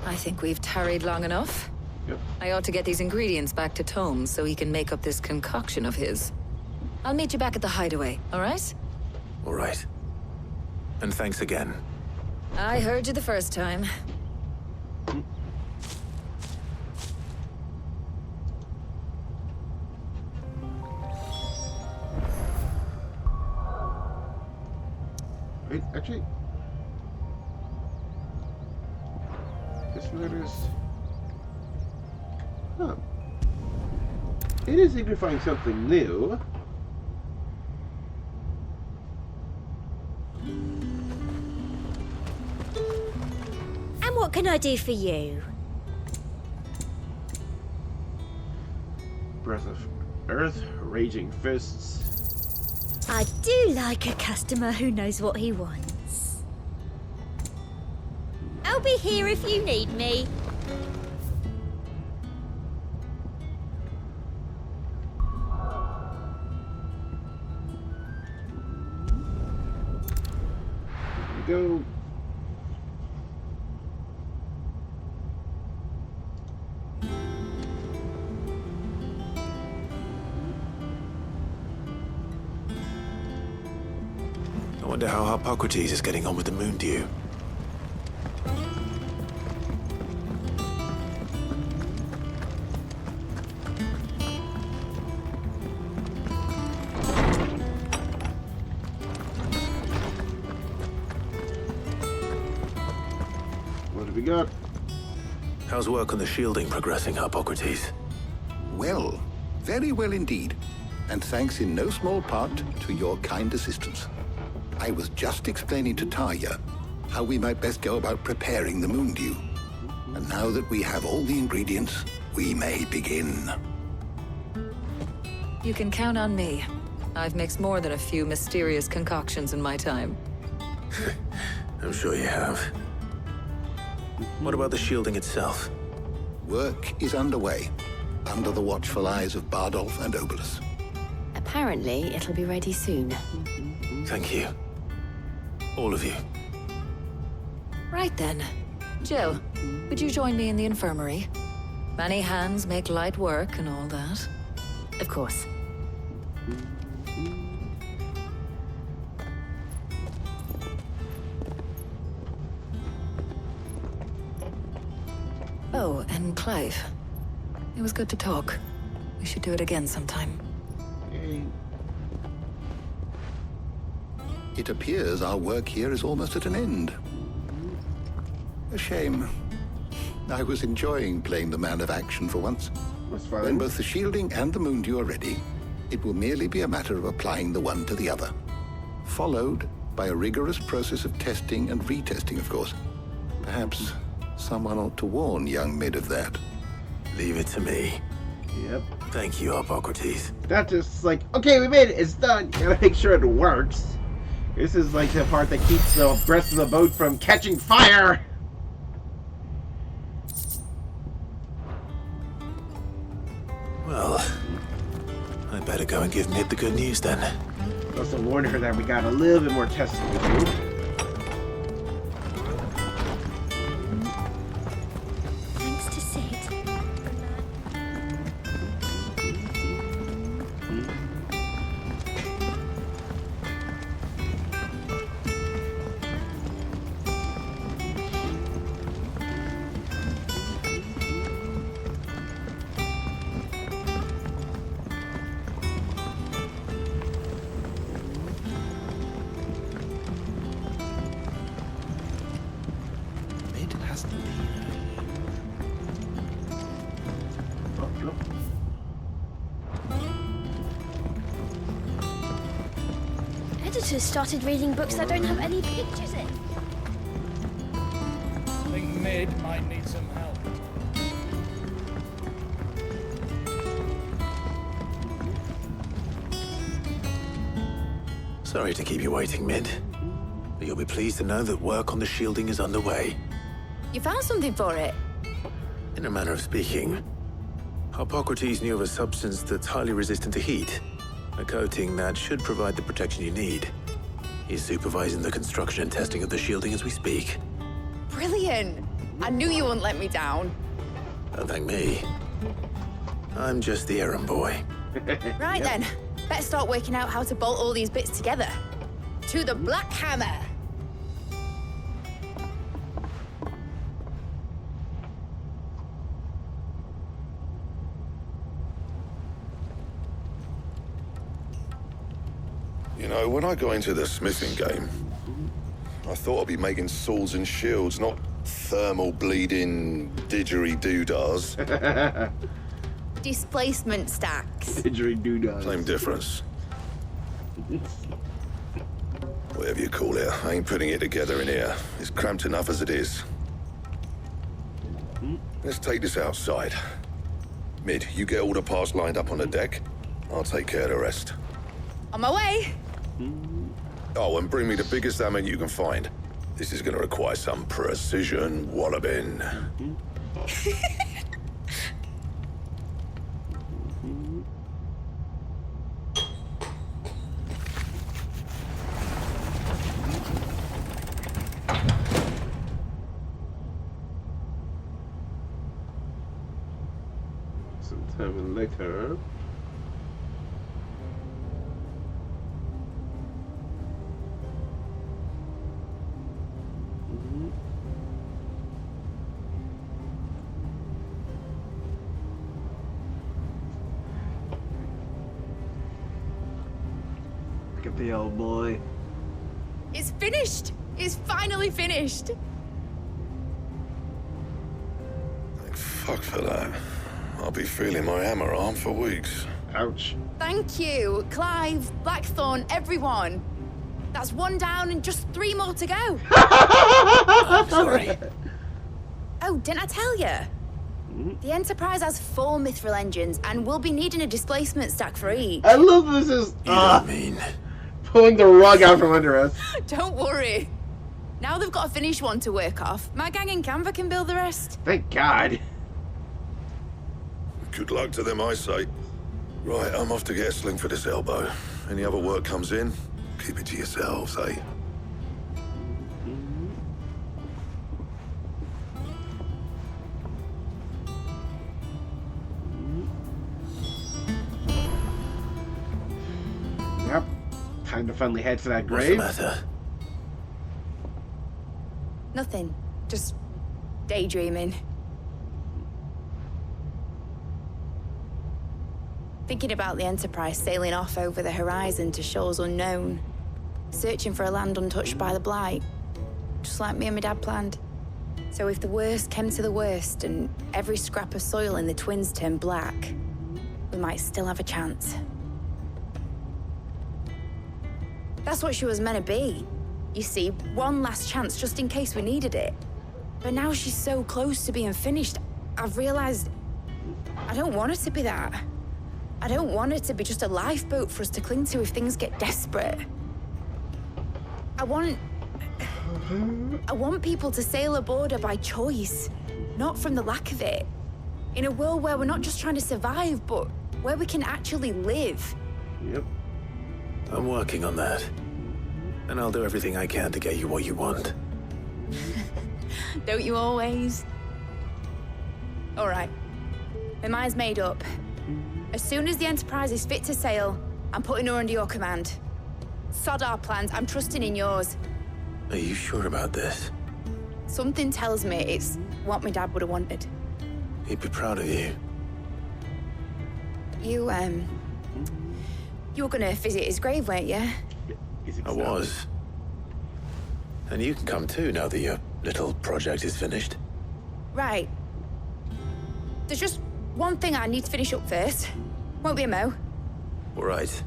I think we've tarried long enough. Yep. I ought to get these ingredients back to Tome so he can make up this concoction of his. I'll meet you back at the hideaway, all right? All right. And thanks again. I heard you the first time. Wait, actually... This letter is... Huh. It is signifying something new. And what can I do for you? Breath of Earth, Raging Fists. I do like a customer who knows what he wants. I'll be here if you need me. Go. I wonder how Hippocrates is getting on with the moon dew. What have we got? How's work on the shielding progressing, Hippocrates? Well, very well indeed. And thanks in no small part to your kind assistance. I was just explaining to Tarja how we might best go about preparing the moon dew. And now that we have all the ingredients, we may begin. You can count on me. I've mixed more than a few mysterious concoctions in my time. I'm sure you have. What about the shielding itself? Work is underway, under the watchful eyes of Bardolph and Obolus. Apparently, it'll be ready soon. Thank you. All of you. Right then. Jill, would you join me in the infirmary? Many hands make light work and all that. Of course. Oh, and Clive. It was good to talk. We should do it again sometime. It appears our work here is almost at an end. A shame. I was enjoying playing the man of action for once. That's fine. When both the shielding and the moon dew are ready, it will merely be a matter of applying the one to the other. Followed by a rigorous process of testing and retesting, of course. Perhaps someone ought to warn young Mid of that. Leave it to me. Yep. Thank you, Hippocrates. Not just like, okay, we made it, it's done. You gotta make sure it works. This is like the part that keeps the rest of the boat from catching fire. Well, I better go and give Mid the good news then. Also warn her that we got a little bit more testing to do. Thanks to Sid. predators started reading books that don't have any pictures in. I think Mid might need some help. Sorry to keep you waiting, Mid. But you'll be pleased to know that work on the shielding is underway. You found something for it? In a manner of speaking, Harpocrates knew of a substance that's highly resistant to heat. A coating that should provide the protection you need. He's supervising the construction and testing of the shielding as we speak. Brilliant! I knew you wouldn't let me down. Don't thank me. I'm just the errand boy. Right then, better start working out how to bolt all these bits together. To the Black Hammer! You know, when I got into the smithing game, I thought I'd be making swords and shields, not thermal bleeding didgeridoo-dahs. Displacement stacks. Didgeridoo-dahs. Same difference. Whatever you call it, I ain't putting it together in here. It's cramped enough as it is. Let's take this outside. Mid, you get all the parts lined up on the deck. I'll take care of the rest. On my way! Oh, and bring me the biggest hammer you can find. This is gonna require some precision walloping. Sometime later. Look at the old boy. It's finished! It's finally finished! Thank fuck for that. I'll be feeling my hammer arm for weeks. Ouch. Thank you, Clive, Blackthorn, everyone. That's one down and just 3 more to go. Sorry. Oh, didn't I tell you? The Enterprise has 4 mithril engines and we'll be needing a displacement stack for each. I love this is You don't mean... pulling the rug out from under us. Don't worry. Now they've got a finished one to work off. My gang in Canva can build the rest. Thank God. Good luck to them, I say. Right, I'm off to get a sling for this elbow. Any other work comes in, keep it to yourselves, eh? Yep. Time to finally head for that What's grave. the matter? Nothing. Just daydreaming. Thinking about the Enterprise sailing off over the horizon to shores unknown. Searching for a land untouched by the Blight. Just like me and my dad planned. So if the worst came to the worst and every scrap of soil in the Twins turned black, we might still have a chance. That's what she was meant to be. You see, one last chance just in case we needed it. But now she's so close to being finished, I've realized I don't want her to be that. I don't want her to be just a lifeboat for us to cling to if things get desperate. I want people to sail aboard her by choice, not from the lack of it. In a world where we're not just trying to survive, but where we can actually live. Yep. I'm working on that. And I'll do everything I can to get you what you want. Don't you always? All right. My mind's made up. As soon as the Enterprise is fit to sail, I'm putting her under your command. Sod our plans, I'm trusting in yours. Are you sure about this? Something tells me it's what my dad would have wanted. He'd be proud of you. You were gonna visit his grave, weren't you? I was. And you can come too now that your little project is finished. Right. There's just one thing I need to finish up first. Won't be a mo. All right.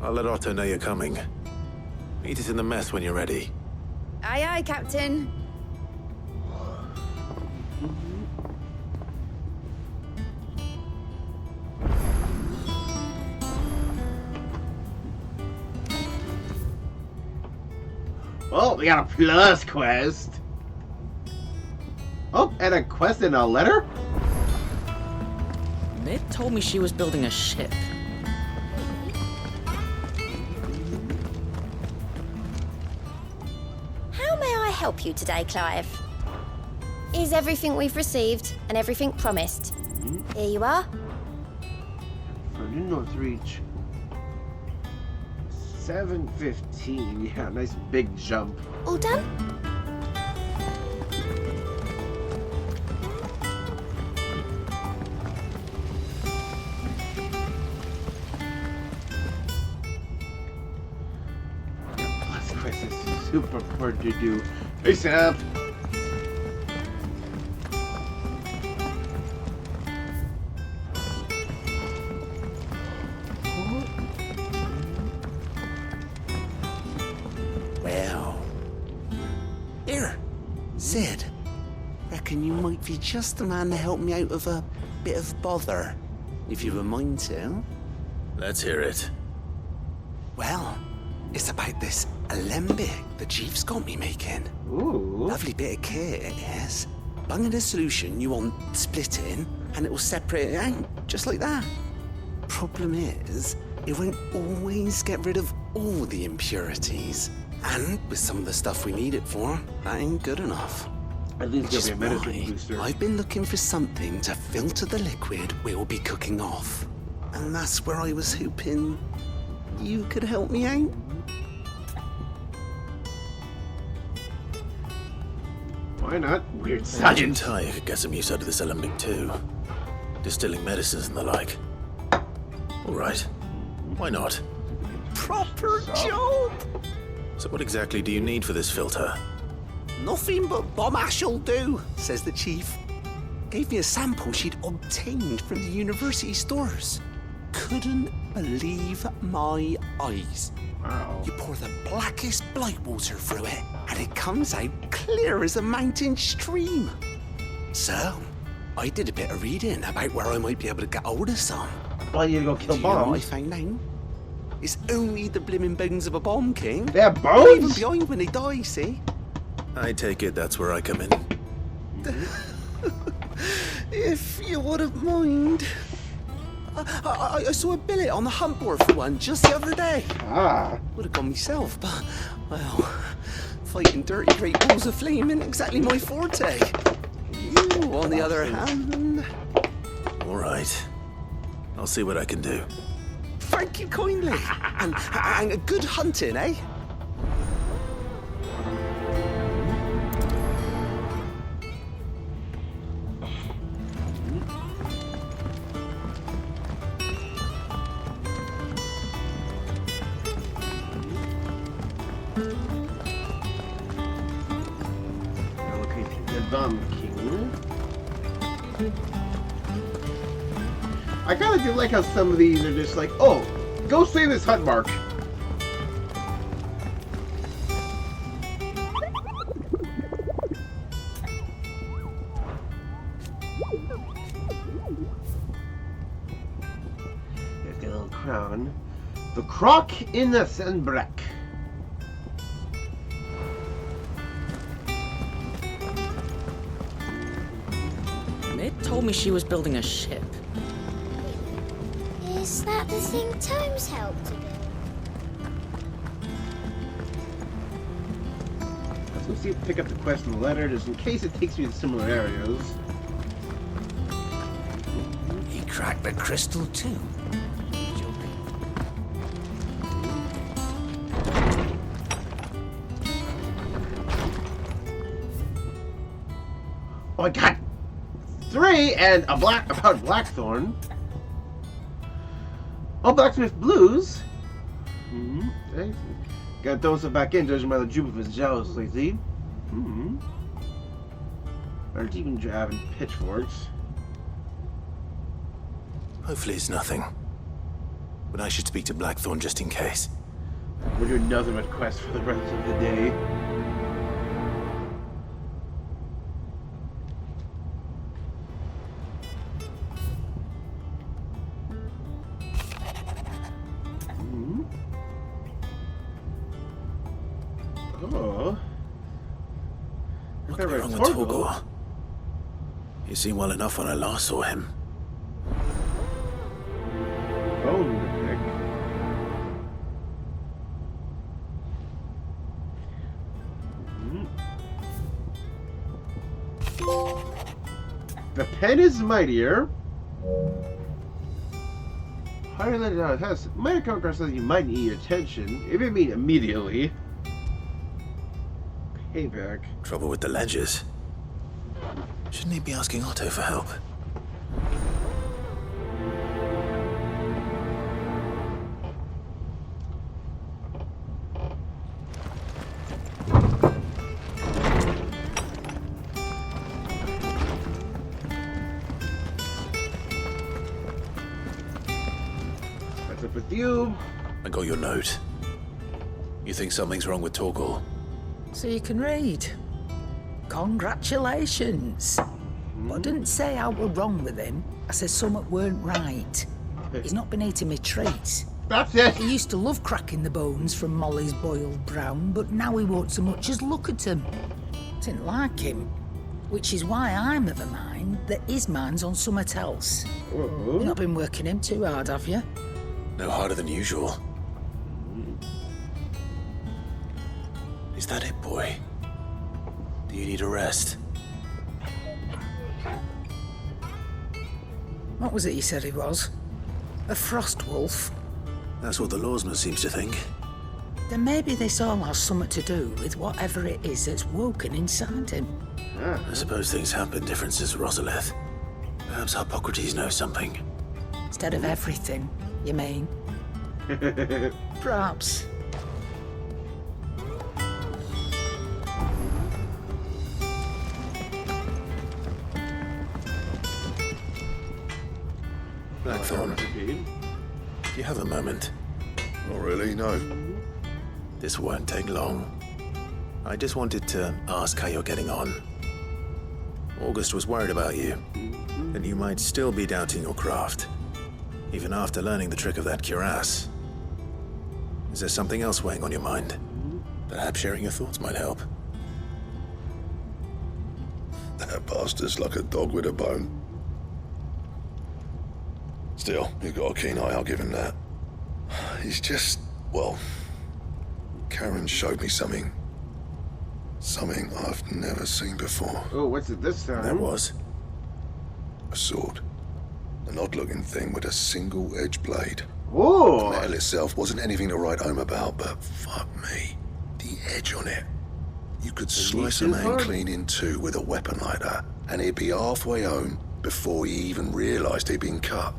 I'll let Otto know you're coming. Meet us in the mess when you're ready. Aye, aye, Captain. Well, we got a plus quest. Oh, and a quest in a letter? Mid told me she was building a ship. How may I help you today, Clive? Is everything we've received and everything promised? Here you are. For New Northreach. 7:15. Yeah, nice big jump. All done? Plus quest is super hard to do. Peace out. Sid, reckon you might be just the man to help me out of a bit of bother, if you were mind to. Let's hear it. Well, it's about this alembic the chief's got me making. Ooh. Lovely bit of kit it is. Bunging a solution you want splitting, and it will separate it out, just like that. Problem is, it won't always get rid of all the impurities. And with some of the stuff we need it for, that ain't good enough. At least Which give me a is medicine why booster. I've been looking for something to filter the liquid we'll be cooking off. And that's where I was hoping you could help me out. Why not? Weird Sergeant science. Ty could get some use out of this alembic too. Distilling medicines and the like. All right. Why not? Proper job! So what exactly do you need for this filter? Nothing but bomb ash'll do, says the chief. Gave me a sample she'd obtained from the university stores. Couldn't believe my eyes. Wow. You pour the blackest blight water through it, and it comes out clear as a mountain stream. So, I did a bit of reading about where I might be able to get hold of some. Well, you go kill Do you know what I bombs. found out? It's only the blimmin' bones of a bomb king. They have They leave 'em bones? behind when they die, see? I take it that's where I come in. If you wouldn't mind. I saw a billet on the hunt board for one just the other day. Ah. Would have gone myself, but, well, fighting dirty great balls of flame isn't exactly my forte. You, on the other hand... All right. I'll see what I can do. Thank you kindly. And a good hunting, eh? Locate the Bomb King. I kind of do like how some of these are just like, oh, go save this hut mark. There's the little crown. The croc in the Senbrek. Mid told me she was building a ship. Is that the thing Tomes helped to build? Let's go see if pick up the quest in the letter, just in case it takes me to similar areas. He cracked the crystal too. Oh, I got 3 and a about Blackthorn. Oh, Blacksmith Blues. Okay. Gotta throw some back in, judging by the droop of his jowls lately. Or even having pitchforks. Hopefully it's nothing. but I should speak to Blackthorn just in case. We're doing nothing but quests for the rest of the day. Oh. What could be wrong with Torgor? He seemed well enough when I last saw him. Bone to pick. The pen is mightier. Higher than it has. Mighty conqueror says you might need attention. If you mean immediately. Payback. Trouble with the ledgers. Shouldn't he be asking Otto for help? What's up with you? I got your note. You think something's wrong with Torgor? So you can read. Congratulations. But I didn't say I were wrong with him. I said something weren't right. He's not been eating me treats. That's it. He used to love cracking the bones from Molly's boiled brown, but now he won't so much as look at them. Didn't like him. Which is why I'm of the mind that his mind's on something else. You've not been working him too hard, have you? No harder than usual. Is that it, boy? Do you need a rest? What was it you said he was? A frost wolf? That's what the lawsman seems to think. Then maybe this all has something to do with whatever it is that's woken inside him. I suppose things have been different since Rosalith. Perhaps Hippocrates knows something. Instead of everything, you mean? Perhaps. Blackthorn, do you have a moment? Not really, no. This won't take long. I just wanted to ask how you're getting on. August was worried about you, that you might still be doubting your craft, even after learning the trick of that cuirass. Is there something else weighing on your mind? Perhaps sharing your thoughts might help. That bastard's like a dog with a bone. Still, you've got a keen eye, I'll give him that. He's just, well, Karen showed me something. Something I've never seen before. Oh, what's it this time? That was? A sword. An odd-looking thing with a single-edged blade. Whoa! The metal itself wasn't anything to write home about, but fuck me. The edge on it. You could slice a man clean in two with a weapon like that, and he'd be halfway home before he even realised he'd been cut.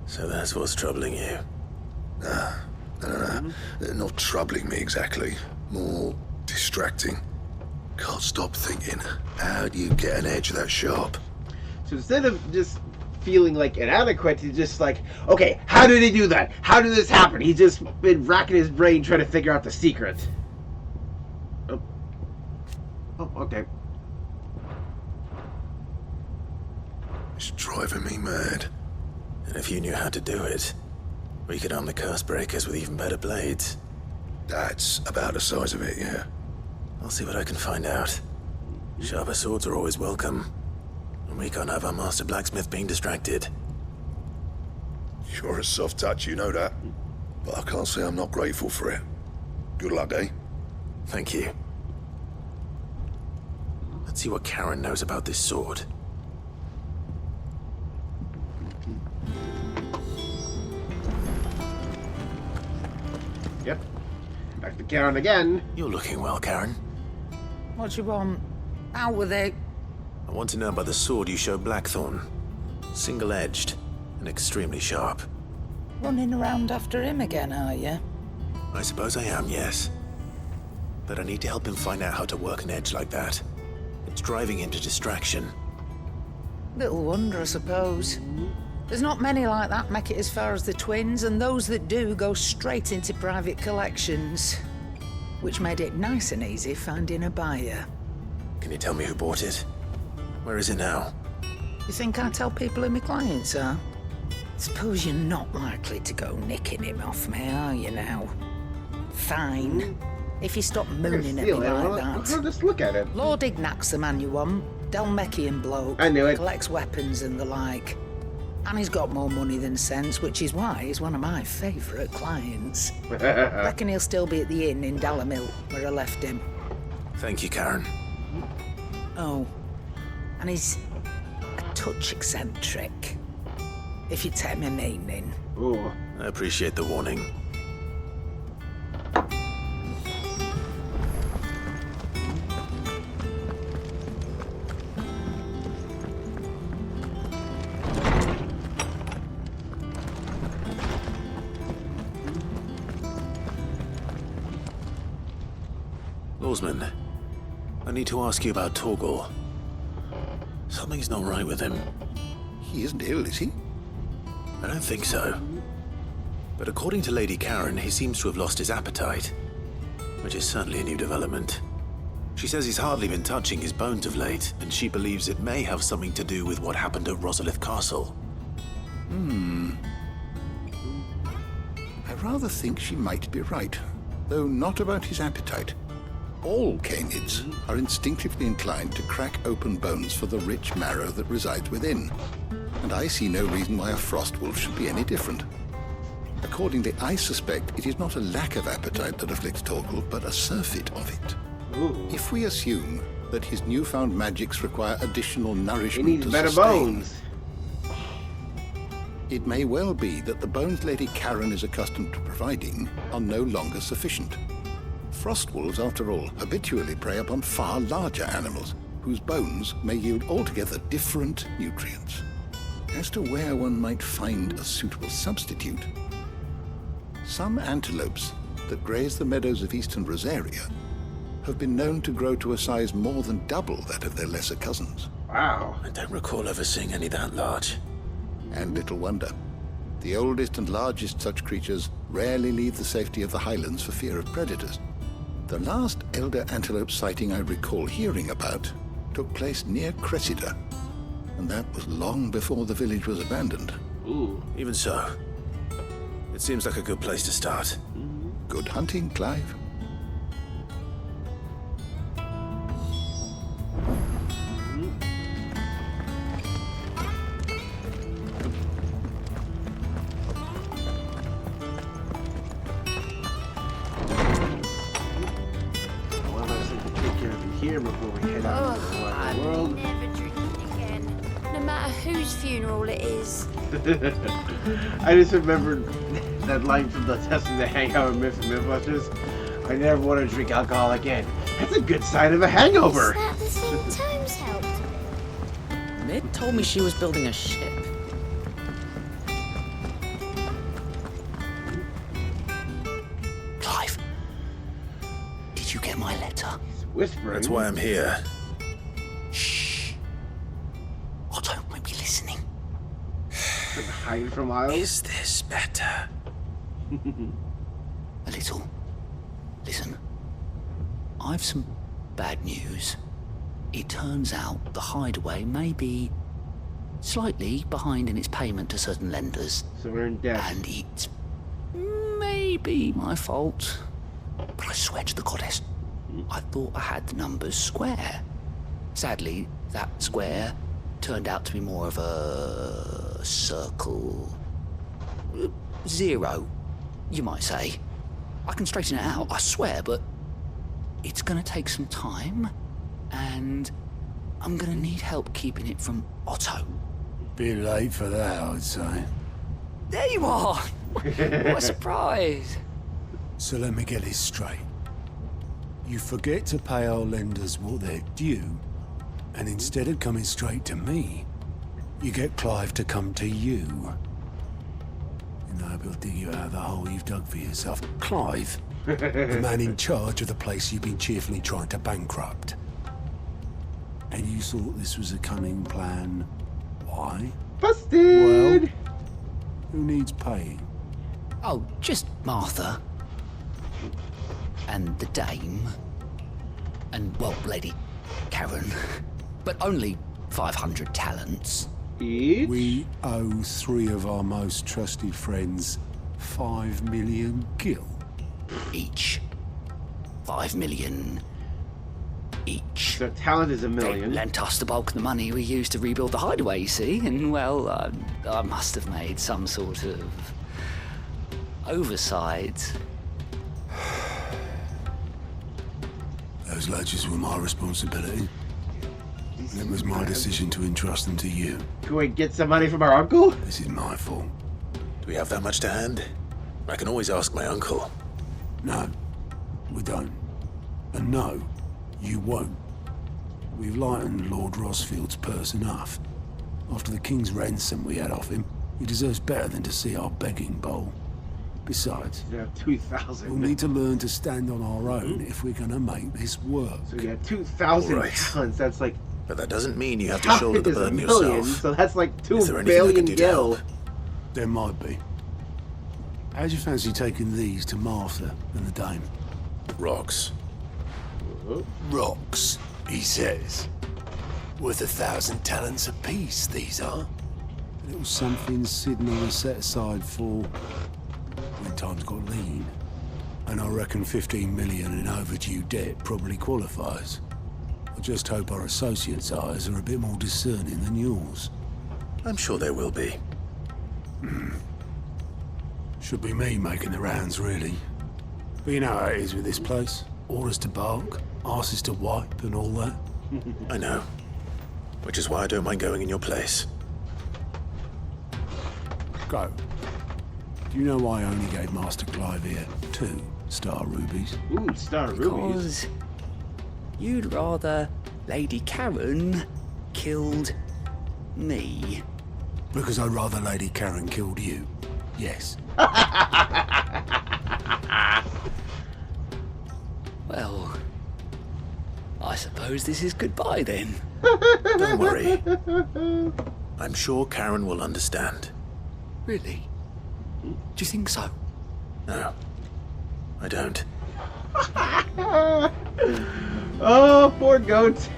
So that's what's troubling you? No. Not troubling me exactly. More distracting. Can't stop thinking, how do you get an edge that sharp? So instead of just feeling like inadequate, he's just like, okay, how did he do that? How did this happen? He's just been racking his brain trying to figure out the secret. Oh, okay. It's driving me mad. And if you knew how to do it, we could arm the curse breakers with even better blades. That's about the size of it, yeah. I'll see what I can find out. Sharper swords are always welcome. And we can't have our master blacksmith being distracted. You're a soft touch, you know that. But I can't say I'm not grateful for it. Good luck, eh? Thank you. Let's see what Karen knows about this sword. Yep. Back to Karen again. You're looking well, Karen. What do you want? Out with it. I want to know about the sword you showed Blackthorn. Single-edged and extremely sharp. Running around after him again, are you? I suppose I am, yes. But I need to help him find out how to work an edge like that. It's driving him to distraction. Little wonder, I suppose. There's not many like that make it as far as the twins, and those that do go straight into private collections. Which made it nice and easy finding a buyer. Can you tell me who bought it? Where is it now? You think I tell people who my clients are? Suppose you're not likely to go nicking him off me, are you now? Fine. If you stop mooning at me like that. I'll just look at it. Lord Ignac's the man you want. Dalmekian bloke. I knew it. Collects weapons and the like. And he's got more money than sense, which is why he's one of my favourite clients. Reckon he'll still be at the inn in Dalamil, where I left him. Thank you, Karen. Oh, and he's a touch eccentric, if you take my meaning. Ooh. I appreciate the warning. Lawsman, I need to ask you about Torgal. Something's not right with him. He isn't ill, is he? I don't think so. But according to Lady Karen, he seems to have lost his appetite, which is certainly a new development. She says he's hardly been touching his bones of late, and she believes it may have something to do with what happened at Rosalith Castle. I rather think she might be right, though not about his appetite. All canids are instinctively inclined to crack open bones for the rich marrow that resides within, and I see no reason why a frost wolf should be any different. Accordingly, I suspect it is not a lack of appetite that afflicts Torgal, but a surfeit of it. Ooh. If we assume that his newfound magics require additional nourishment He needs to better sustain, bones. it may well be that the bones Lady Karen is accustomed to providing are no longer sufficient. Frost wolves, after all, habitually prey upon far larger animals, whose bones may yield altogether different nutrients. As to where one might find a suitable substitute, some antelopes that graze the meadows of eastern Rosaria have been known to grow to a size more than double that of their lesser cousins. Wow. I don't recall ever seeing any that large. And little wonder. The oldest and largest such creatures rarely leave the safety of the highlands for fear of predators. The last elder antelope sighting I recall hearing about took place near Cressida, and that was long before the village was abandoned. Ooh. Even so, it seems like a good place to start. Good hunting, Clive. Here before we head out into the wider world. Never drinking again, no matter whose funeral it is. I just remembered that line from the Test of the Hangover Mythbusters. I never want to drink alcohol again. That's a good sign of a hangover. Is that the same Tomes helped? Mid told me she was building a ship. Clive, did you get my letter? Whispering. That's why I'm here. Shh. Otto might be listening. Hide from Isles? Is this better? A little. Listen, I've some bad news. It turns out the hideaway may be slightly behind in its payment to certain lenders. So we're in debt. And it's maybe my fault. But I swear to the goddess, I thought I had the numbers square. Sadly, that square turned out to be more of a circle. Zero, you might say. I can straighten it out, I swear, but it's gonna take some time, and I'm gonna need help keeping it from Otto. Bit late for that, I'd say. There you are! What a surprise! So let me get this straight. You forget to pay our lenders what they're due, and instead of coming straight to me, you get Clive to come to you. And I will dig you out of the hole you've dug for yourself. Clive, the man in charge of the place you've been cheerfully trying to bankrupt. And you thought this was a cunning plan. Why? Busted! Well, who needs paying? Oh, just Martha. And the dame. And, well, Lady Karen. But only 500 talents. Each? We owe 3 of our most trusted friends 5 million gil. Each. 5 million each. So talent is 1 They million. lent us the bulk of the money we used to rebuild the hideaway, you see, and, well, I must have made some sort of oversight. Those ledgers were my responsibility. And it was my decision to entrust them to you. Can we get some money from our uncle? This is my fault. Do we have that much to hand? I can always ask my uncle. No, we don't. And no, you won't. We've lightened Lord Rosfield's purse enough. After the king's ransom we had off him, he deserves better than to see our begging bowl. Besides, Yeah, 2,000. we'll need to learn to stand on our own if we're gonna make this work. So we got 2,000 All right. talents. That's like But that doesn't mean you have to half shoulder it the is a burden million, yourself. so that's like 2 Is there anything I can billion do to gil. help? There might be. How'd you fancy taking these to Martha and the dame? Rocks. Rocks, he says. Worth 1,000 talents apiece, these are. A little something Sidney was set aside for when times got lean. And I reckon 15 million in overdue debt probably qualifies. I just hope our associates' eyes are a bit more discerning than yours. I'm sure there will be. Should be me making the rounds, really. But you know how it is with this place. Orders to bark, arses to wipe, and all that. I know. Which is why I don't mind going in your place. Go. Do you know why I only gave Master Clive here 2 star rubies? Ooh, star rubies. Because you'd rather Lady Karen killed me. Because I'd rather Lady Karen killed you. Yes. Well, I suppose this is goodbye then. Don't worry. I'm sure Karen will understand. Really? Do you think so? No, I don't. Oh, poor goat.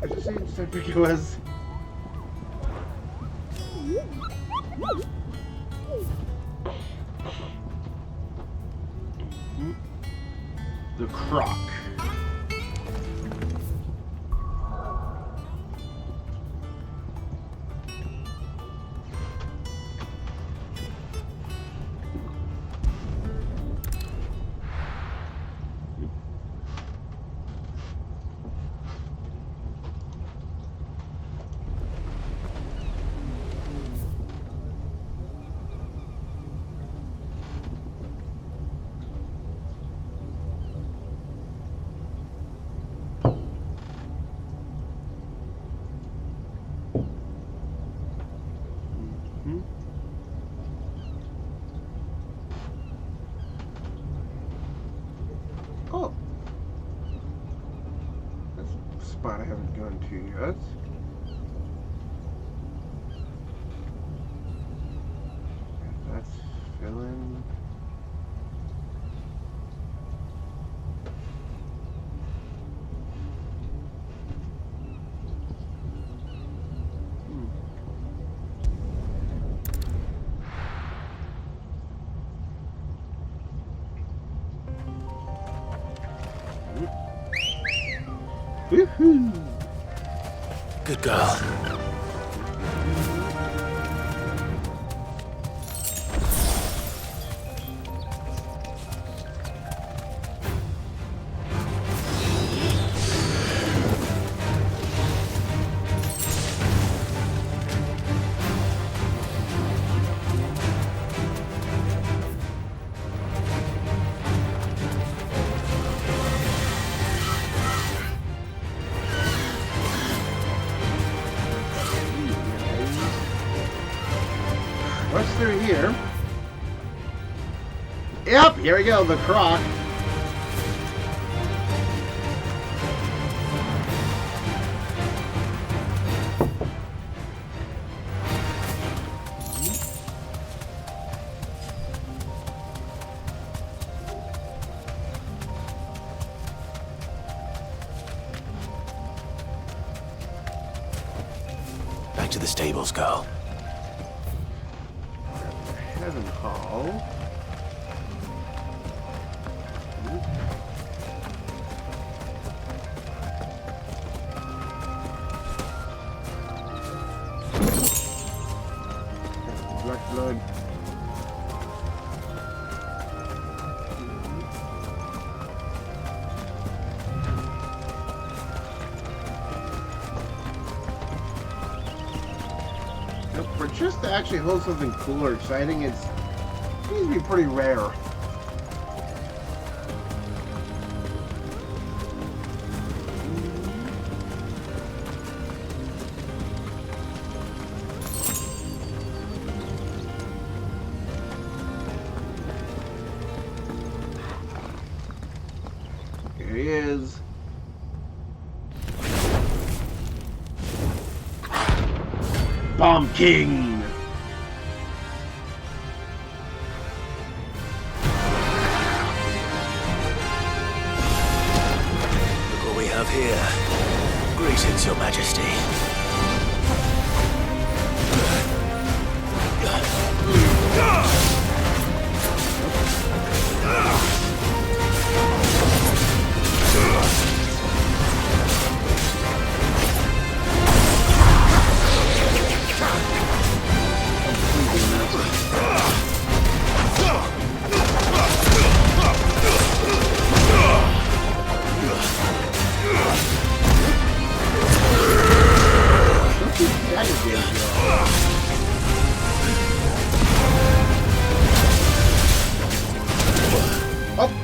I think it was. The croc. Oh. That's a spot I haven't gone to yet. That's filling. Woohoo! Good girl. through here. Yep, here we go, the croc. Back to the stables, Carl. Heaven Hall. Black blood. For just to actually hold something cool or exciting, it seems to be pretty rare. Here he is. Bomb King! Look what we have here. Greetings, Your Majesty.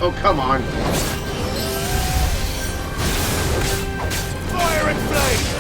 Oh, come on. Fire and flame!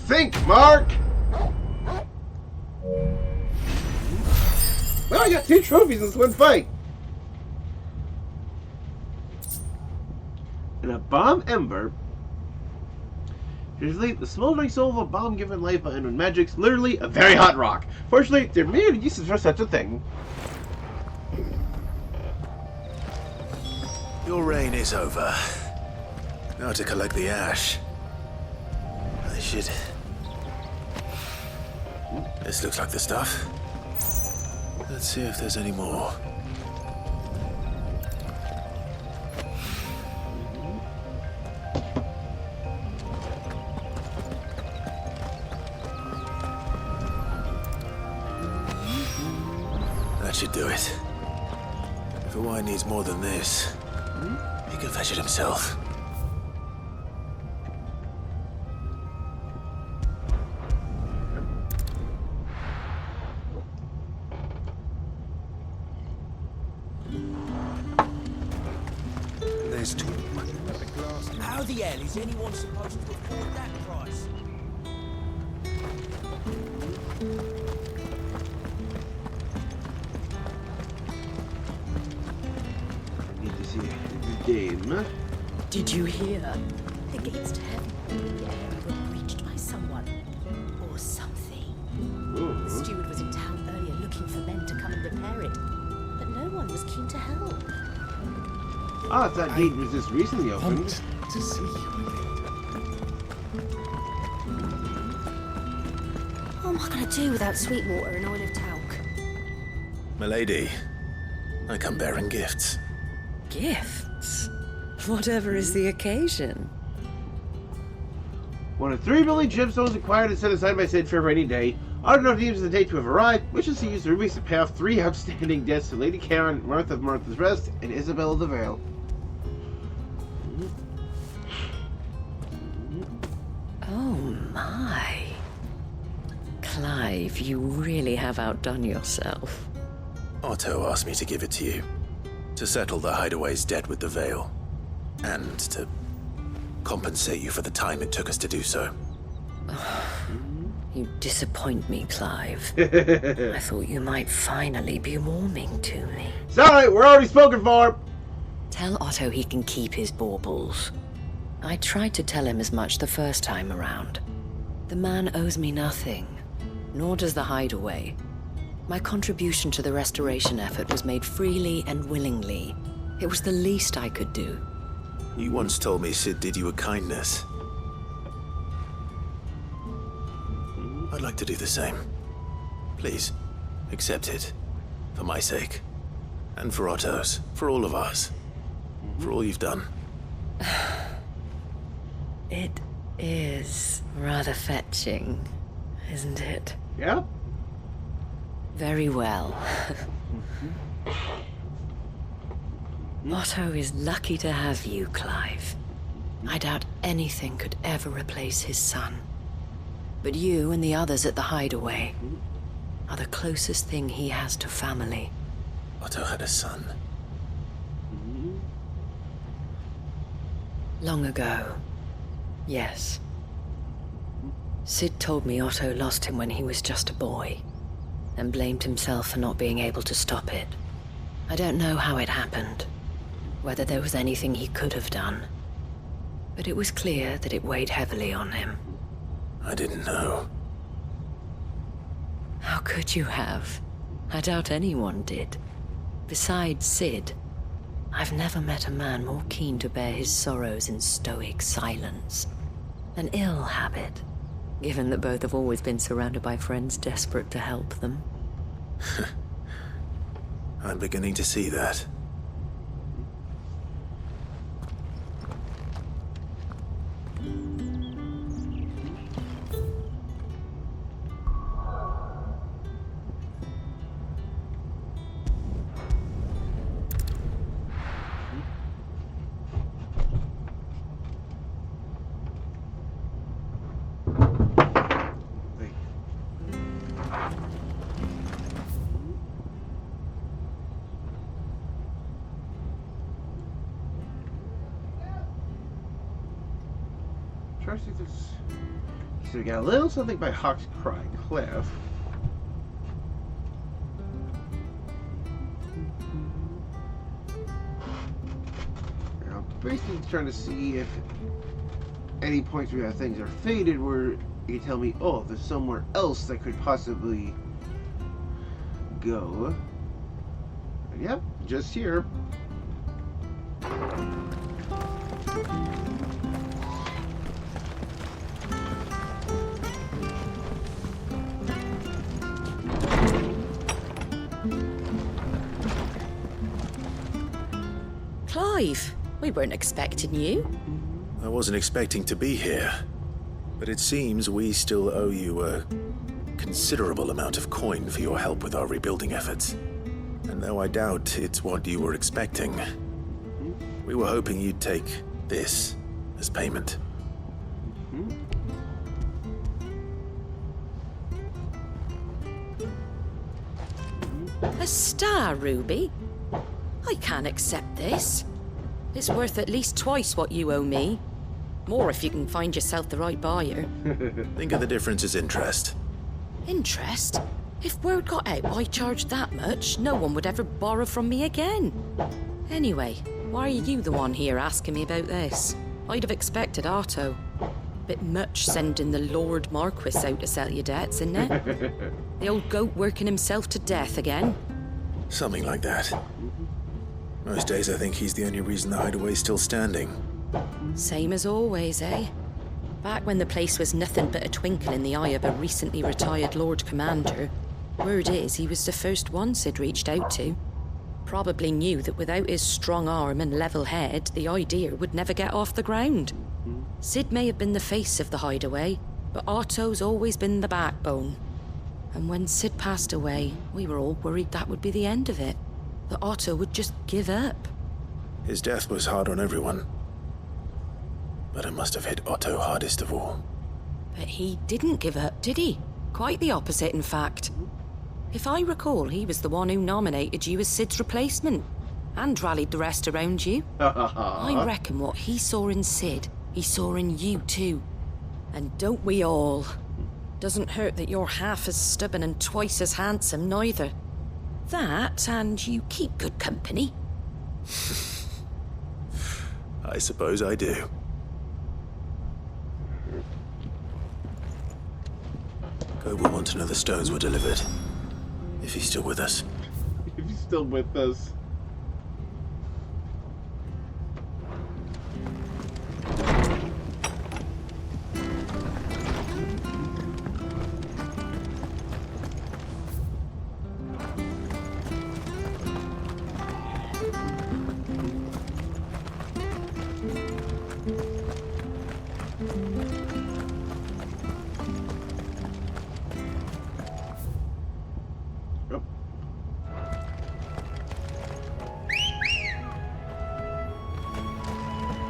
Think, Mark! Well, I got 2 trophies in this one fight. And a bomb ember. Usually, the smoldering soul of a bomb given life by unknown magics, literally a very hot rock. Fortunately, there may be uses for such a thing. Your reign is over. Now to collect the ash. I should... This looks like the stuff. Let's see if there's any more. That should do it. If Hawaii needs more than this, he can fetch it himself. There's two. How the hell is anyone supposed to afford that price? I need to see the game. Did you hear? The gates to heaven in the air were breached by someone. Or something. Ooh. The steward was in town earlier looking for men to come and repair it. But no one was keen to help. Ah, that gate was just recently opened. To see you again. What am I going to do without sweet water and oil of talc? Milady, I come bearing gifts. Gifts? Whatever is the occasion. One of 3 million gemstones acquired and set aside by Sid for a rainy day. Auto deems the date to have arrived, wishes to use the rubies to pay off 3 outstanding debts to Lady Karen, Martha of Martha's Rest, and Isabel of the Vale. Oh my. Clive, you really have outdone yourself. Otto asked me to give it to you. To settle the Hideaway's debt with the Vale. And to compensate you for the time it took us to do so. You disappoint me, Clive. I thought you might finally be warming to me. Sorry, we're already spoken for! Tell Otto he can keep his baubles. I tried to tell him as much the first time around. The man owes me nothing, nor does the Hideaway. My contribution to the restoration effort was made freely and willingly. It was the least I could do. You once told me Sid did you a kindness. I'd like to do the same. Please, accept it. For my sake. And for Otto's. For all of us. For all you've done. It is rather fetching, isn't it? Yeah. Very well. Otto is lucky to have you, Clive. I doubt anything could ever replace his son. But you and the others at the Hideaway are the closest thing he has to family. Otto had a son. Long ago, yes. Sid told me Otto lost him when he was just a boy, and blamed himself for not being able to stop it. I don't know how it happened, whether there was anything he could have done, but it was clear that it weighed heavily on him. I didn't know. How could you have? I doubt anyone did. Besides Sid, I've never met a man more keen to bear his sorrows in stoic silence. An ill habit, given that both have always been surrounded by friends desperate to help them. I'm beginning to see that. So we got a little something by Hawk's Cry, Cliff. Now, basically trying to see if any points where things are faded where you can tell me, oh, there's somewhere else that could possibly go. And yep, just here. Clive, we weren't expecting you. I wasn't expecting to be here, but it seems we still owe you a considerable amount of coin for your help with our rebuilding efforts. And though I doubt it's what you were expecting, we were hoping you'd take this as payment. A star ruby? I can't accept this. It's worth at least twice what you owe me. More if you can find yourself the right buyer. Think of the difference as interest. Interest? If word got out I charged that much, no one would ever borrow from me again. Anyway, why are you the one here asking me about this? I'd have expected Otto. Bit much sending the Lord Marquis out to sell your debts, isn't it? The old goat working himself to death again? Something like that. Most days I think he's the only reason the hideaway's still standing. Same as always, eh? Back when the place was nothing but a twinkle in the eye of a recently retired Lord Commander, word is he was the first one Sid reached out to. Probably knew that without his strong arm and level head, the idea would never get off the ground. Sid may have been the face of the hideaway, but Otto's always been the backbone. And when Sid passed away, we were all worried that would be the end of it. That Otto would just give up. His death was hard on everyone. But it must have hit Otto hardest of all. But he didn't give up, did he? Quite the opposite, in fact. If I recall, he was the one who nominated you as Sid's replacement, and rallied the rest around you. I reckon what he saw in Sid, he saw in you too. And don't we all? Doesn't hurt that you're half as stubborn and twice as handsome, neither. That, and you keep good company. I suppose I do. Go will want to know the stones were delivered. If he's still with us. If he's still with us.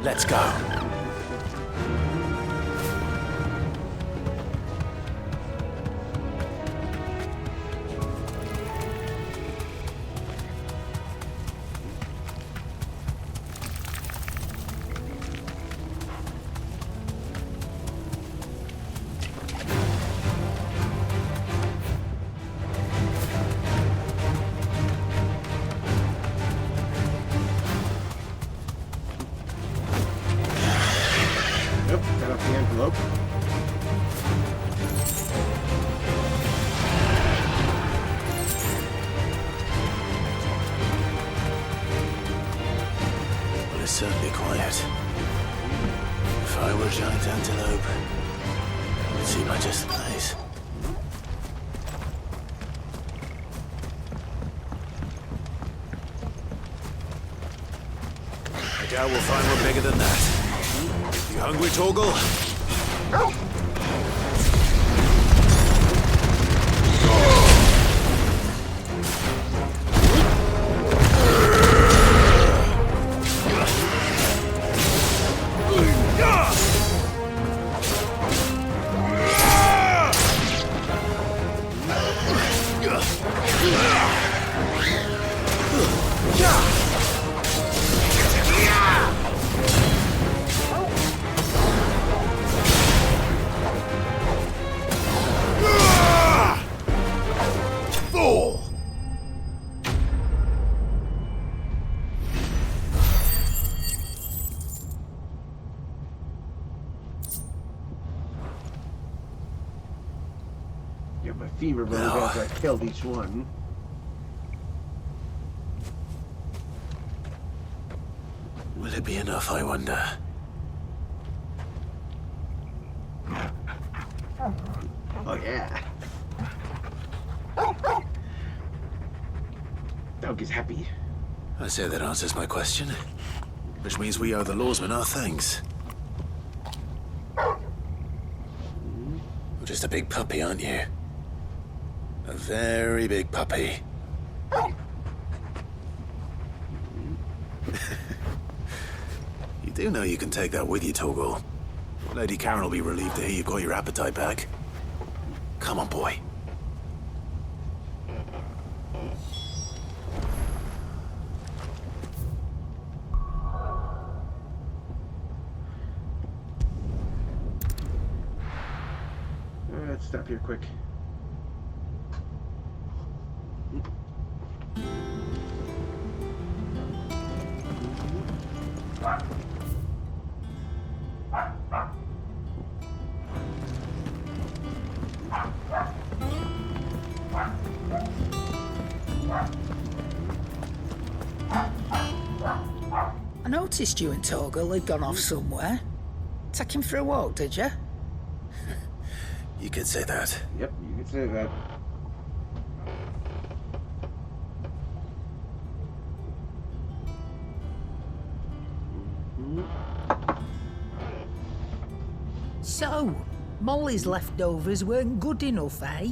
Let's go. Certainly quiet. If I were a giant antelope, it would seem like just the place. I doubt we'll find one bigger than that. You hungry, Torgal? My fever really bad, I killed each one. Will it be enough, I wonder? Oh yeah. Dog is happy. I say that answers my question. Which means we owe the lawsman our thanks. You're just a big puppy, aren't you? A very big puppy. You do know you can take that with you, Torgal. Lady Karen will be relieved to hear you've got your appetite back. Come on, boy. Let's stop here quick. I noticed you and Torgal had gone off somewhere. Take him for a walk, did you? You could say that. Yep, you could say that. So, Molly's leftovers weren't good enough, eh?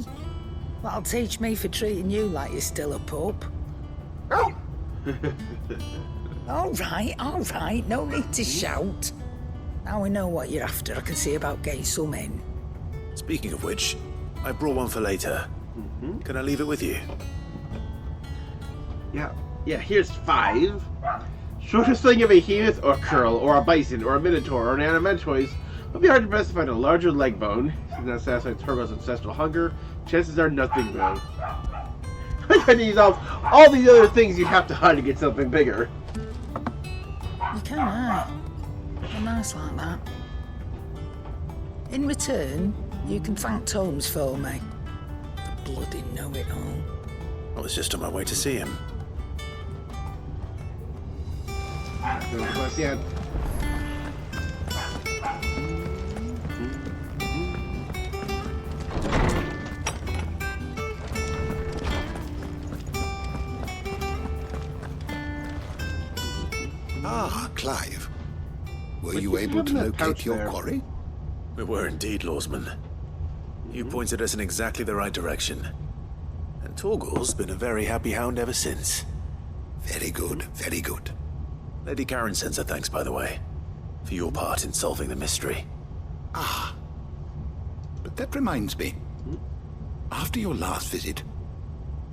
That'll teach me for treating you like you're still a pup. All right, no need to shout. Now we know what you're after, I can see about getting some in. Speaking of which, I brought one for later. Can I leave it with you? Yeah, here's 5. Shortest thing of a behemoth or curl, or a bison, or a minotaur, or an animatoid would be hard to best to find a larger leg bone. Since that satisfies Torgal's ancestral hunger, chances are nothing will. I tried to use off all these other things you'd have to hunt to get something bigger. You can, aye. They're nice like that. In return, you can thank Tomes for me. The bloody know-it-all. I was just on my way to see him. Ah, Clive. Were you able to locate your quarry? We were indeed, Lawsman. You pointed us in exactly the right direction. And Torgal's been a very happy hound ever since. Very good, very good. Lady Karen sends her thanks, by the way, for your part in solving the mystery. Ah. But that reminds me. After your last visit,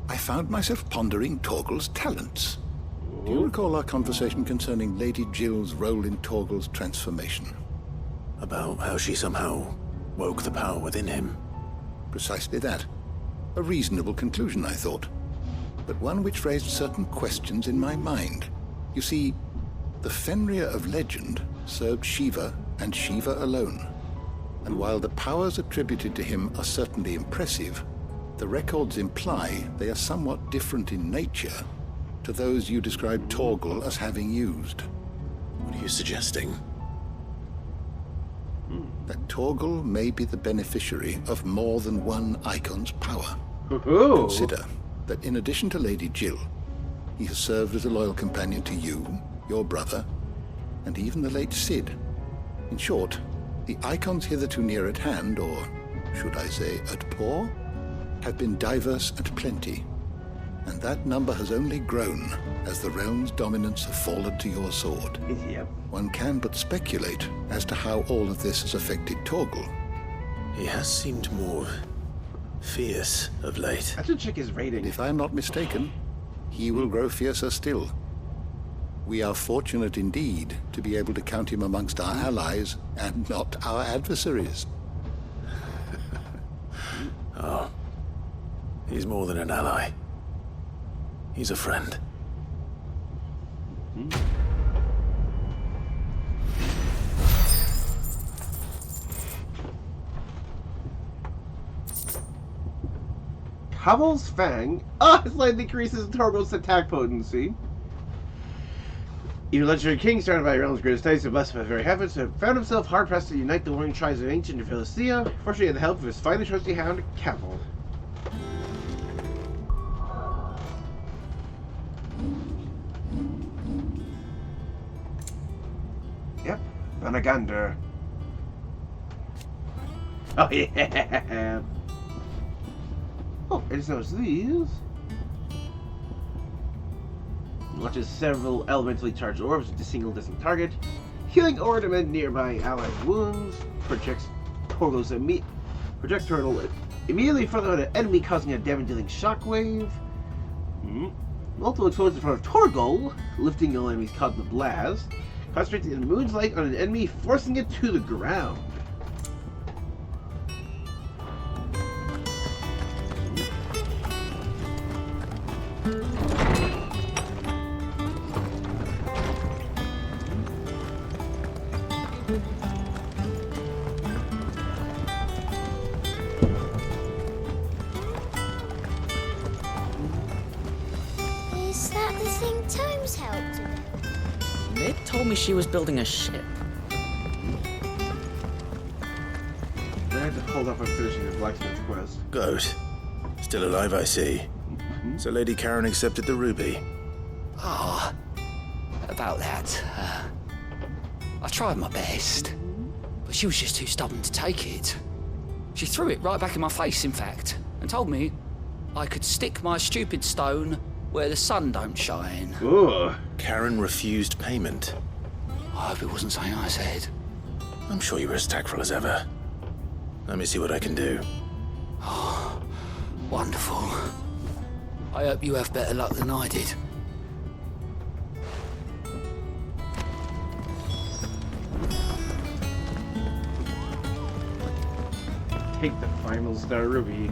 I found myself pondering Torgal's talents. Do you recall our conversation concerning Lady Jill's role in Torgal's transformation? About how she somehow woke the power within him. Precisely that. A reasonable conclusion, I thought. But one which raised certain questions in my mind. You see, the Fenrir of legend served Shiva and Shiva alone. And while the powers attributed to him are certainly impressive, the records imply they are somewhat different in nature to those you described Torgal as having used. What are you suggesting? That Torgal may be the beneficiary of more than one icon's power. Ooh. Consider that in addition to Lady Jill, he has served as a loyal companion to you, your brother, and even the late Cid. In short, the icons hitherto near at hand, or should I say at paw, have been diverse and plenty. And that number has only grown as the realm's dominance have fallen to your sword. Yep. One can but speculate as to how all of this has affected Torgal. He has seemed more fierce of late. I should check his rating. If I'm not mistaken, he will grow fiercer still. We are fortunate indeed to be able to count him amongst our allies and not our adversaries. Oh, he's more than an ally. He's a friend. Caval's Fang slightly decreases Torgal's attack potency. Even legendary king, surrounded by realm's greatest knights and blessed by very heavens, found himself hard-pressed to unite the warring tribes of ancient Philistia. Fortunately, with the help of his finely trusty hound, Caval. Yep, Vanagander. Oh yeah. Oh, I just noticed these. launches several elementally charged orbs with a single distant target. Healing orb to mend nearby allied wounds. Projects turtle immediately in front of an enemy, causing a damage-dealing shockwave. Multiple explosions in front of Torgol, lifting all enemies caught in the blast. Concentrating the moon's light on an enemy, forcing it to the ground. Is that the thing Tomes helped with? Mid told me she was building a ship. I have to hold up on finishing the blacksmith quest. Good. Still alive, I see. So Lady Karen accepted the ruby. Ah, about that. I tried my best, but she was just too stubborn to take it. She threw it right back in my face, in fact, and told me I could stick my stupid stone where the sun don't shine. Ugh. Karen refused payment. I hope it wasn't something I said. I'm sure you were as tactful as ever. Let me see what I can do. Oh, wonderful. I hope you have better luck than I did. Take the final star ruby.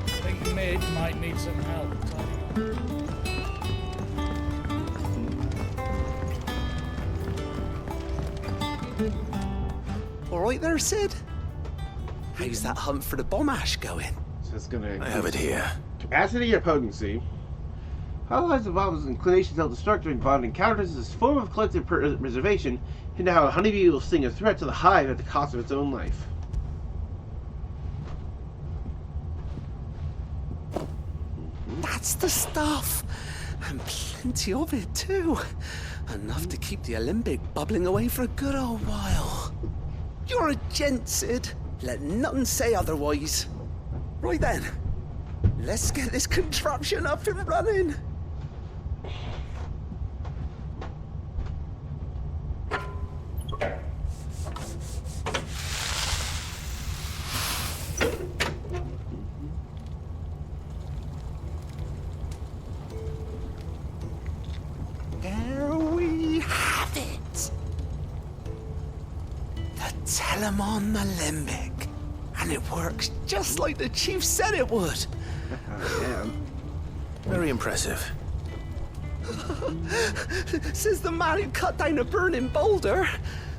I think Mid might need some help. All right there, Sid? How's that hunt for the bomb ash going? So it's gonna. I have it here. Capacity or potency. Highlights the bomb's inclination to self-destruct during bond encounters as a form of collective preservation, into how a honeybee will sting a threat to the hive at the cost of its own life. That's the stuff! And plenty of it, too. Enough to keep the alembic bubbling away for a good old while. You're a gent, Sid. Let nothing say otherwise. Right then, let's get this contraption up and running. There we have it. The Telemon Alembic. And it works just like the chief said it would. Yeah. Very impressive. Says the man who cut down a burning boulder.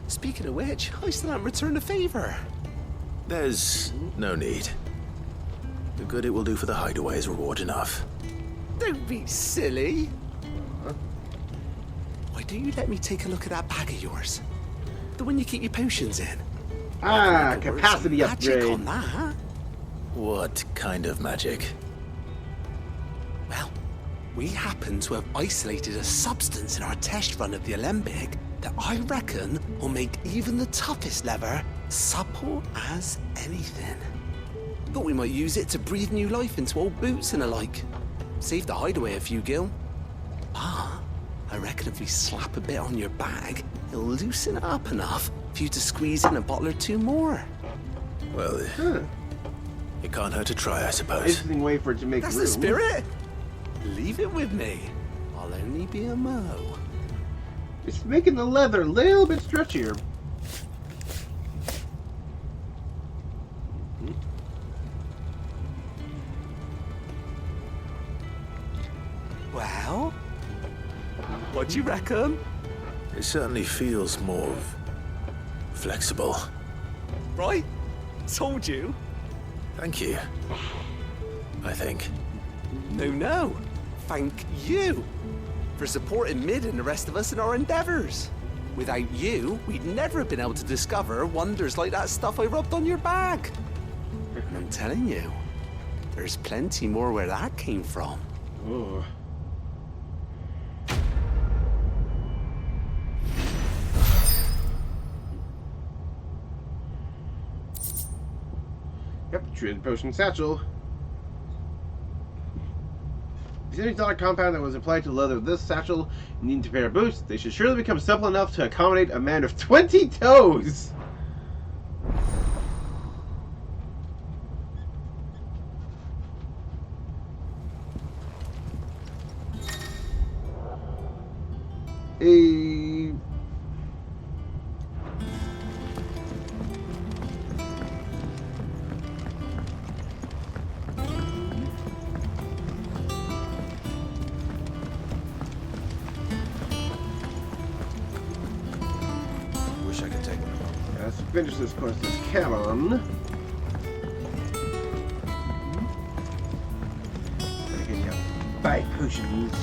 Speaking of which, I still haven't returned the favor. There's no need. The good it will do for the hideaway is reward enough. Don't be silly. Why don't you let me take a look at that bag of yours? The one you keep your potions in. Ah, capacity magic upgrade. on that. What kind of magic? Well, we happen to have isolated a substance in our test run of the alembic that I reckon will make even the toughest lever supple as anything. Thought we might use it to breathe new life into old boots and the like. Save the hideaway a few gil. Ah, I reckon if we slap a bit on your bag, it'll loosen it up enough for you to squeeze in a bottle or two more. Well, it can't hurt to try, I suppose. Interesting way for it to make That's room. the spirit. Leave it with me. I'll only be a mo. It's making the leather a little bit stretchier. Well, what do you reckon? It certainly feels more flexible. Right? Told you. Thank you. I think. No. Thank you for supporting Mid and the rest of us in our endeavors. Without you, we'd never have been able to discover wonders like that stuff I rubbed on your bag. And I'm telling you, there's plenty more where that came from. Ooh. Yep, treated potion satchel. If any thought compound that was applied to the leather of this satchel need to prepare boots, they should surely become supple enough to accommodate a man of 20 toes! Wish I could take one. Let's finish this quest as Cameron. Again, you have 5 potions.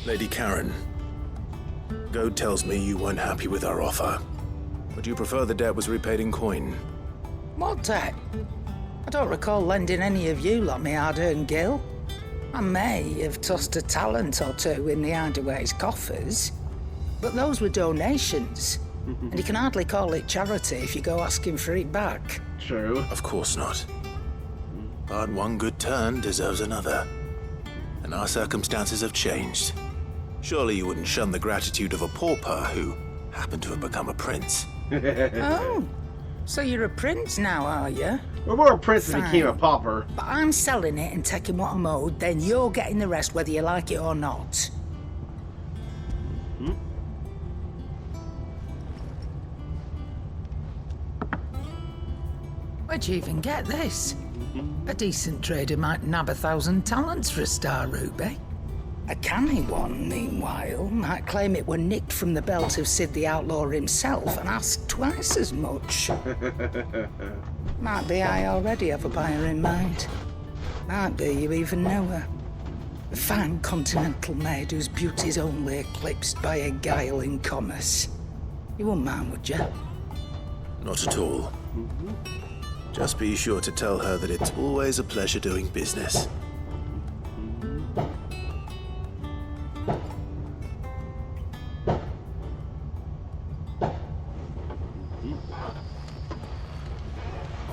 Lady Karen, Goad tells me you weren't happy with our offer. Would you prefer the debt was repaid in coin? What debt? I don't recall lending any of you like me hard-earned gil. I may have tossed a talent or two in the Hideaway's coffers, but those were donations, and you can hardly call it charity if you go asking for it back. True. Of course not. But one good turn deserves another. And our circumstances have changed. Surely you wouldn't shun the gratitude of a pauper who happened to have become a prince. Oh, so you're a prince now, are you? We're more a prince than became a pauper. But I'm selling it and taking what I'm owed, then you're getting the rest whether you like it or not. Where'd you even get this? A decent trader might nab 1,000 talents for a star ruby. A canny one, meanwhile, might claim it were nicked from the belt of Sid the Outlaw himself and ask twice as much. Might be I already have a buyer in mind. Might be you even know her. A fine continental maid whose beauty's only eclipsed by a guile in commerce. You wouldn't mind, would you? Not at all. Just be sure to tell her that it's always a pleasure doing business.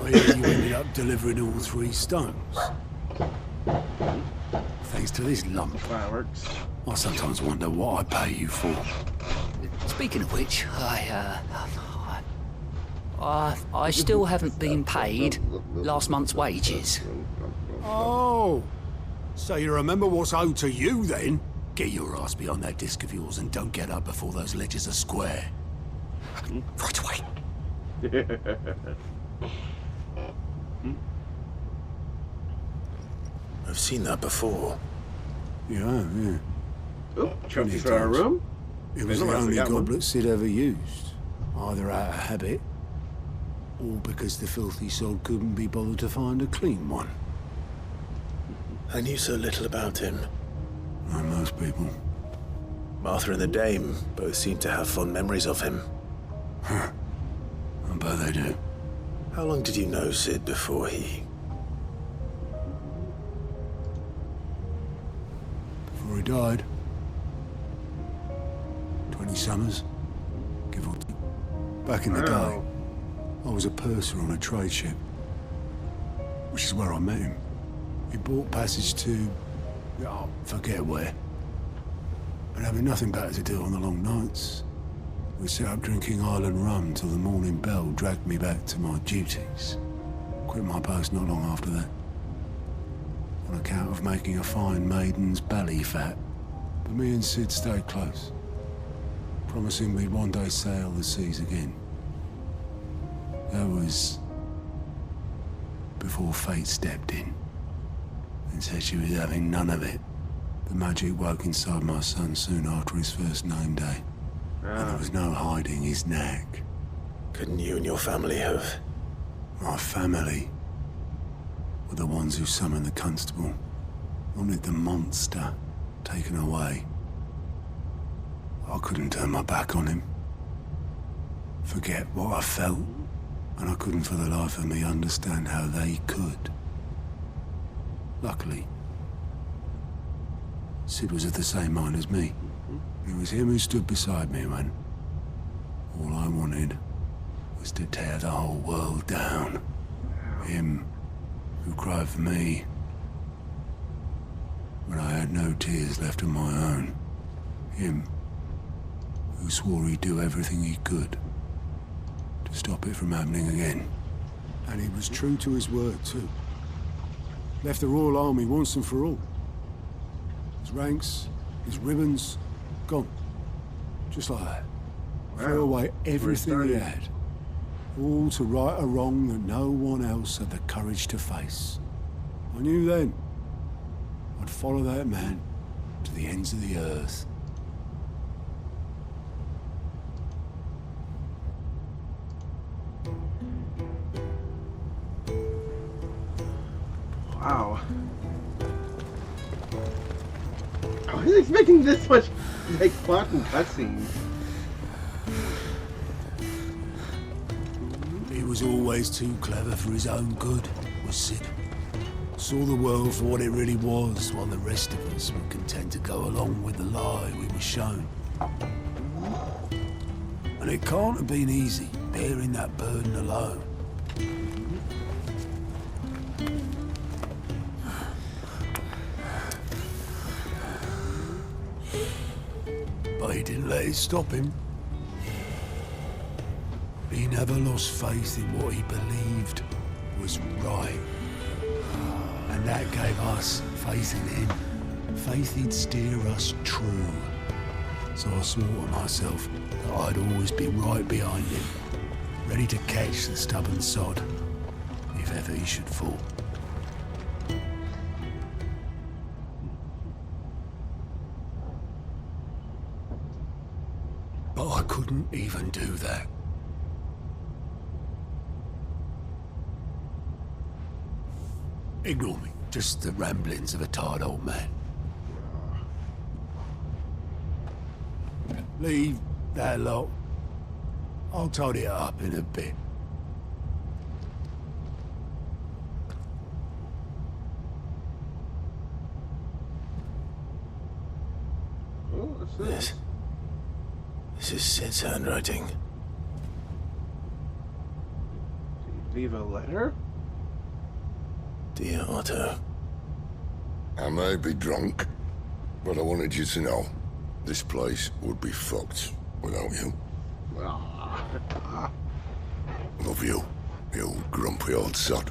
I hear you ended up delivering all 3 stones. Thanks to this lump. Fireworks. I sometimes wonder what I pay you for. Speaking of which, I still haven't been paid last month's wages. Oh, so you remember what's owed to you then? Get your ass behind that disc of yours and don't get up before those ledgers are square. Right away. I've seen that before. Yeah. Oh, trophy for our room? It was the only goblet Sid ever used. Either out of habit, or because the filthy soul couldn't be bothered to find a clean one. I knew so little about him. Like most people. Martha and the Dame both seem to have fond memories of him. Huh. I bet they do. How long did you know Sid before he... Before he died? 20 summers, give or take. Back in the day, I was a purser on a trade ship, which is where I met him. He bought passage to... forget where. But having nothing better to do on the long nights, we sat up drinking island rum till the morning bell dragged me back to my duties. Quit my post not long after that, on account of making a fine maiden's belly fat. But me and Sid stayed close, promising we'd one day sail the seas again. That was before fate stepped in and said she was having none of it. The magic woke inside my son soon after his first name day. And there was no hiding his knack. Couldn't you and your family have... My family were the ones who summoned the constable. Wanted the monster taken away. I couldn't turn my back on him. Forget what I felt. And I couldn't for the life of me understand how they could. Luckily, Sid was of the same mind as me. It was him who stood beside me when all I wanted was to tear the whole world down. Him who cried for me when I had no tears left of my own. Him who swore he'd do everything he could to stop it from happening again. And he was true to his word too. Left the Royal Army once and for all. His ranks, his ribbons, gone. Just like that. Threw away everything he had. All to right a wrong that no one else had the courage to face. I knew then I'd follow that man to the ends of the earth. Wow. I was expecting this much, like, fucking cutscenes. He was always too clever for his own good, was Sid. Saw the world for what it really was, while the rest of us were content to go along with the lie we were shown. And it can't have been easy, bearing that burden alone. But he didn't let it stop him. He never lost faith in what he believed was right. And that gave us faith in him. Faith he'd steer us true. So I swore to myself that I'd always be right behind him, ready to catch the stubborn sod, if ever he should fall. But I couldn't even do that. Ignore me. Just the ramblings of a tired old man. Leave that lot. I'll tidy it up in a bit. This is Sid's handwriting. Leave a letter? Dear Otto. I may be drunk, but I wanted you to know this place would be fucked without you. Love you, you grumpy old sod.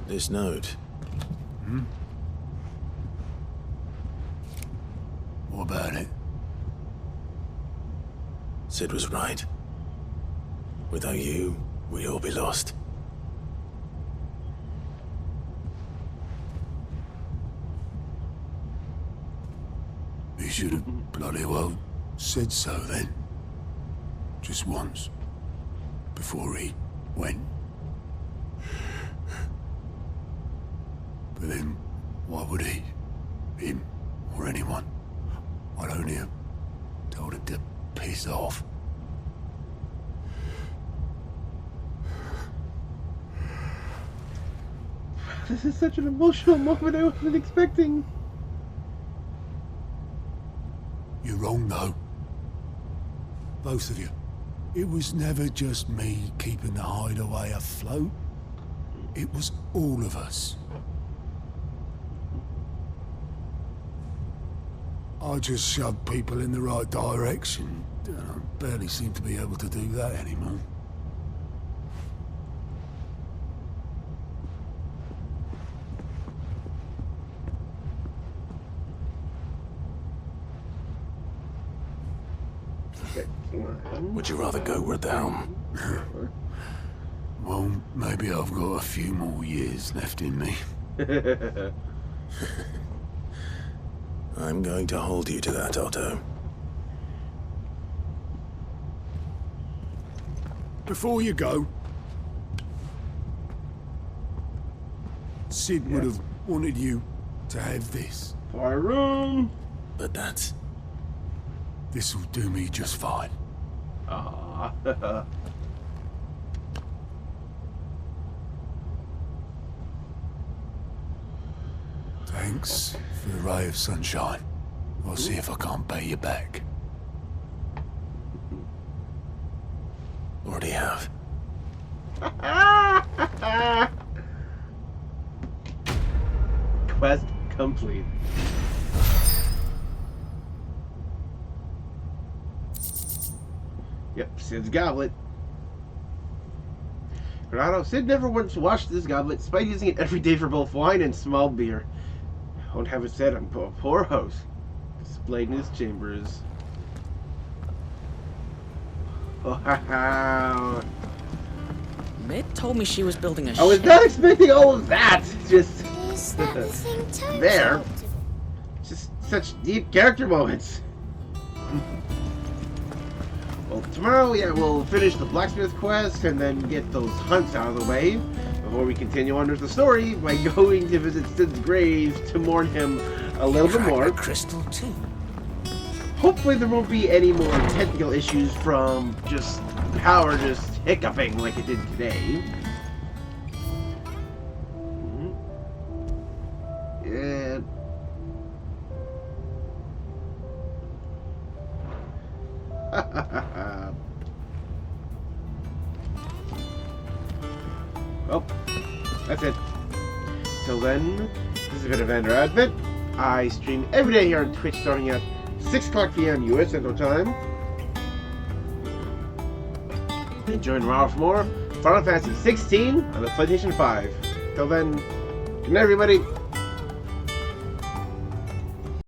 This note. What about it? Sid was right. Without you, we'd all be lost. He should have bloody well said so then. Just once. Before he went. But then, why would he? Him, or anyone? I'd only have told him to piss off. This is such an emotional moment I wasn't expecting. You're wrong, though. Both of you. It was never just me keeping the hideaway afloat. It was all of us. I just shoved people in the right direction. I barely seem to be able to do that anymore. Would you rather go with the helm? Well, maybe I've got a few more years left in me. I'm going to hold you to that, Otto. Before you go, Sid would have wanted you to have this. Fire room! But that's This'll do me just fine. Aww. Thanks for the ray of sunshine. I'll see if I can't pay you back. Already have. Quest complete. Yep, Sid's goblet. Renato, Sid never once washed this goblet, despite using it every day for both wine and small beer. I won't have it said I'm a poor host. Displayed in his chambers. Wow. Mid told me she was building a ship. I was not expecting all of that. Just Is that the thing Toad there. told him? Just such deep character moments. Well, tomorrow, yeah, we'll finish the blacksmith quest and then get those hunts out of the way before we continue on with the story by going to visit Sid's grave to mourn him a little bit more. Crystal too. Hopefully there won't be any more technical issues from just power just hiccuping like it did today. Yeah. Well, that's it. Till then, this has been Evander Advent. I stream every day here on Twitch starting at 6 o'clock p.m. U.S. Central Time. And join tomorrow for more Final Fantasy XVI on the PlayStation 5. Till then, good night, everybody.